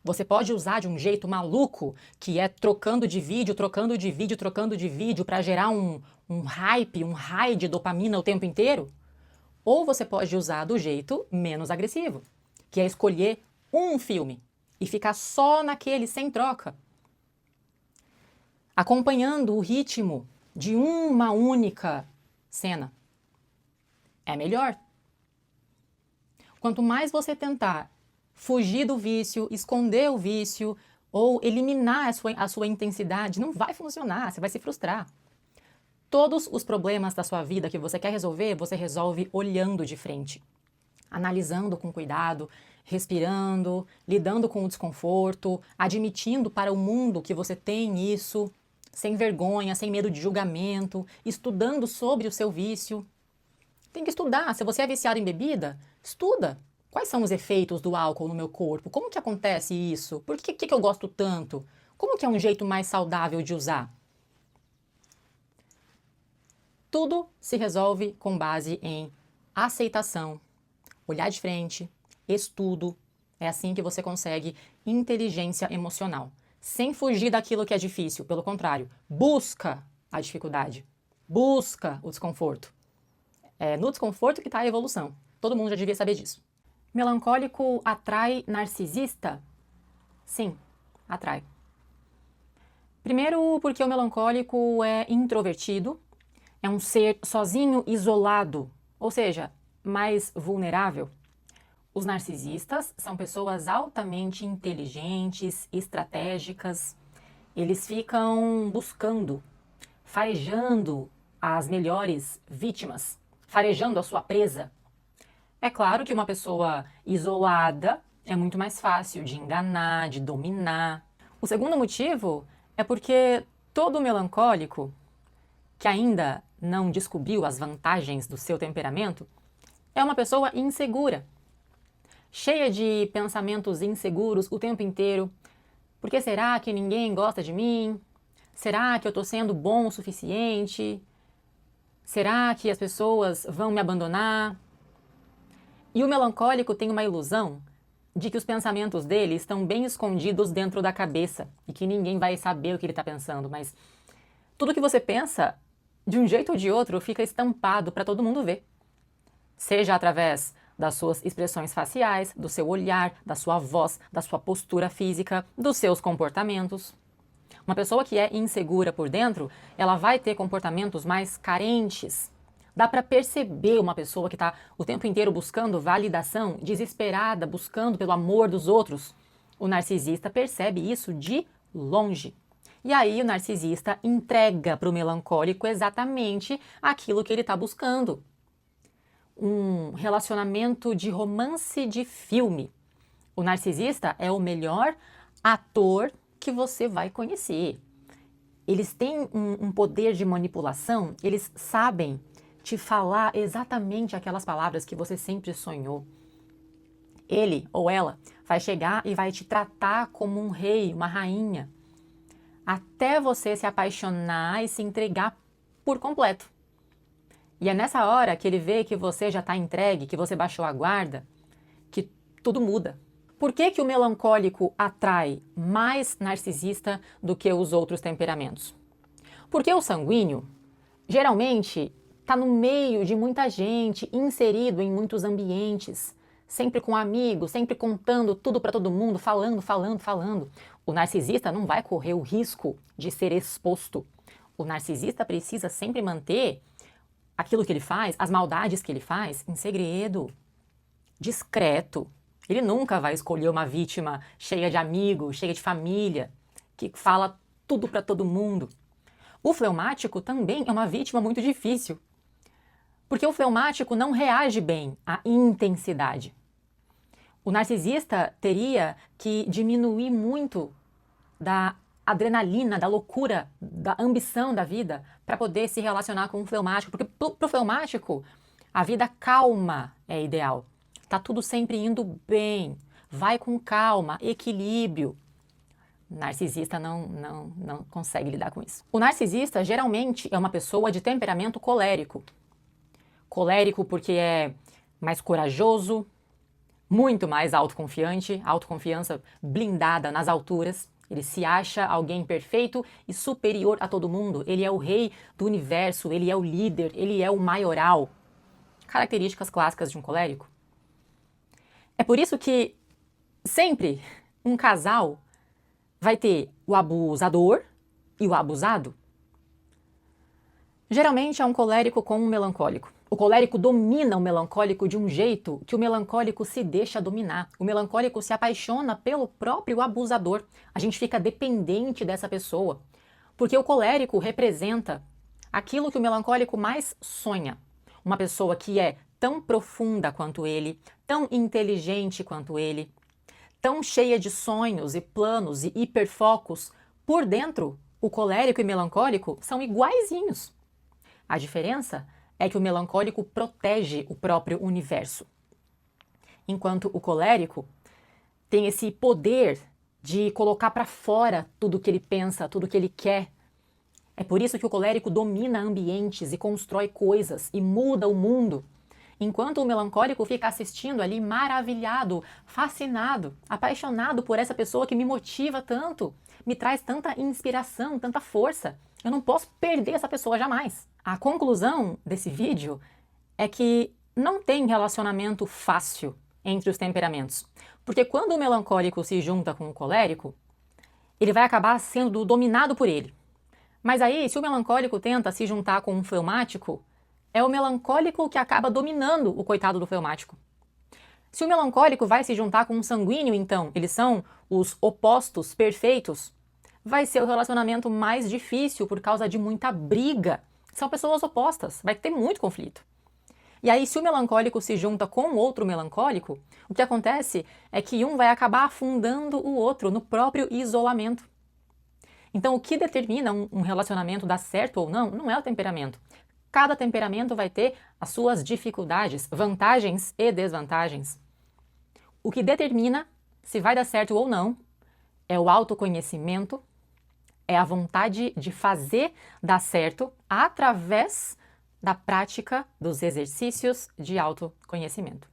Você pode usar de um jeito maluco, que é trocando de vídeo, trocando de vídeo, trocando de vídeo para gerar um hype, um high de dopamina o tempo inteiro. Ou você pode usar do jeito menos agressivo, que é escolher um filme e ficar só naquele sem troca, acompanhando o ritmo de uma única cena. É melhor. Quanto mais você tentar fugir do vício, esconder o vício ou eliminar a sua intensidade, não vai funcionar, você vai se frustrar. Todos os problemas da sua vida que você quer resolver, você resolve olhando de frente, analisando com cuidado, respirando, lidando com o desconforto, admitindo para o mundo que você tem isso, sem vergonha, sem medo de julgamento, estudando sobre o seu vício. Tem que estudar. Se você é viciado em bebida, estuda. Quais são os efeitos do álcool no meu corpo? Como que acontece isso? Por que eu gosto tanto? Como que é um jeito mais saudável de usar? Tudo se resolve com base em aceitação, olhar de frente, estudo. É assim que você consegue inteligência emocional, sem fugir daquilo que é difícil. Pelo contrário, busca a dificuldade, busca o desconforto. É no desconforto que está a evolução. Todo mundo já devia saber disso. Melancólico atrai narcisista? Sim, atrai. Primeiro, porque o melancólico é introvertido, é um ser sozinho, isolado, ou seja, mais vulnerável. Os narcisistas são pessoas altamente inteligentes, estratégicas. Eles ficam buscando, farejando as melhores vítimas, farejando a sua presa. É claro que uma pessoa isolada é muito mais fácil de enganar, de dominar. O segundo motivo é porque todo melancólico que ainda não descobriu as vantagens do seu temperamento é uma pessoa insegura, cheia de pensamentos inseguros o tempo inteiro. Por que será que ninguém gosta de mim? Será que eu estou sendo bom o suficiente? Será que as pessoas vão me abandonar? E o melancólico tem uma ilusão de que os pensamentos dele estão bem escondidos dentro da cabeça e que ninguém vai saber o que ele está pensando, mas tudo que você pensa, de um jeito ou de outro, fica estampado para todo mundo ver. Seja através das suas expressões faciais, do seu olhar, da sua voz, da sua postura física, dos seus comportamentos. Uma pessoa que é insegura por dentro, ela vai ter comportamentos mais carentes. Dá para perceber uma pessoa que está o tempo inteiro buscando validação, desesperada, buscando pelo amor dos outros. O narcisista percebe isso de longe. E aí o narcisista entrega para o melancólico exatamente aquilo que ele está buscando. Um relacionamento de romance de filme. O narcisista é o melhor ator que você vai conhecer. Eles têm um poder de manipulação, eles sabem te falar exatamente aquelas palavras que você sempre sonhou. Ele ou ela vai chegar e vai te tratar como um rei, uma rainha, até você se apaixonar e se entregar por completo. E é nessa hora que ele vê que você já está entregue, que você baixou a guarda, que tudo muda. Por que o melancólico atrai mais narcisista do que os outros temperamentos? Porque o sanguíneo, geralmente, está no meio de muita gente, inserido em muitos ambientes, sempre com amigos, sempre contando tudo para todo mundo, falando. O narcisista não vai correr o risco de ser exposto. O narcisista precisa sempre manter aquilo que ele faz, as maldades que ele faz, em segredo, discreto. Ele nunca vai escolher uma vítima cheia de amigos, cheia de família, que fala tudo para todo mundo. O fleumático também é uma vítima muito difícil, porque o fleumático não reage bem à intensidade. O narcisista teria que diminuir muito da adrenalina, da loucura, da ambição da vida para poder se relacionar com o fleumático, porque para o fleumático a vida calma é ideal. Tá tudo sempre indo bem, vai com calma, equilíbrio. O narcisista não consegue lidar com isso. O narcisista geralmente é uma pessoa de temperamento colérico. Colérico porque é mais corajoso, muito mais autoconfiante, autoconfiança blindada nas alturas. Ele se acha alguém perfeito e superior a todo mundo. Ele é o rei do universo, ele é o líder, ele é o maioral. Características clássicas de um colérico. É por isso que sempre um casal vai ter o abusador e o abusado. Geralmente é um colérico com um melancólico. O colérico domina o melancólico de um jeito que o melancólico se deixa dominar. O melancólico se apaixona pelo próprio abusador. A gente fica dependente dessa pessoa. Porque o colérico representa aquilo que o melancólico mais sonha. Uma pessoa que é tão profunda quanto ele, tão inteligente quanto ele, tão cheia de sonhos e planos e hiperfocos. Por dentro, o colérico e o melancólico são iguaizinhos. A diferença é que o melancólico protege o próprio universo, enquanto o colérico tem esse poder de colocar para fora tudo que ele pensa, tudo que ele quer. É por isso que o colérico domina ambientes e constrói coisas e muda o mundo, enquanto o melancólico fica assistindo ali maravilhado, fascinado, apaixonado por essa pessoa que me motiva tanto, me traz tanta inspiração, tanta força. Eu não posso perder essa pessoa jamais. A conclusão desse vídeo é que não tem relacionamento fácil entre os temperamentos. Porque quando o melancólico se junta com o colérico, ele vai acabar sendo dominado por ele. Mas aí, se o melancólico tenta se juntar com um fleumático, é o melancólico que acaba dominando o coitado do fleumático. Se o melancólico vai se juntar com um sanguíneo, então, eles são os opostos perfeitos, vai ser o relacionamento mais difícil por causa de muita briga. São pessoas opostas, vai ter muito conflito. E aí, se o melancólico se junta com outro melancólico, o que acontece é que um vai acabar afundando o outro no próprio isolamento. Então, o que determina um relacionamento dar certo ou não é o temperamento. Cada temperamento vai ter as suas dificuldades, vantagens e desvantagens. O que determina se vai dar certo ou não é o autoconhecimento, é a vontade de fazer dar certo através da prática dos exercícios de autoconhecimento.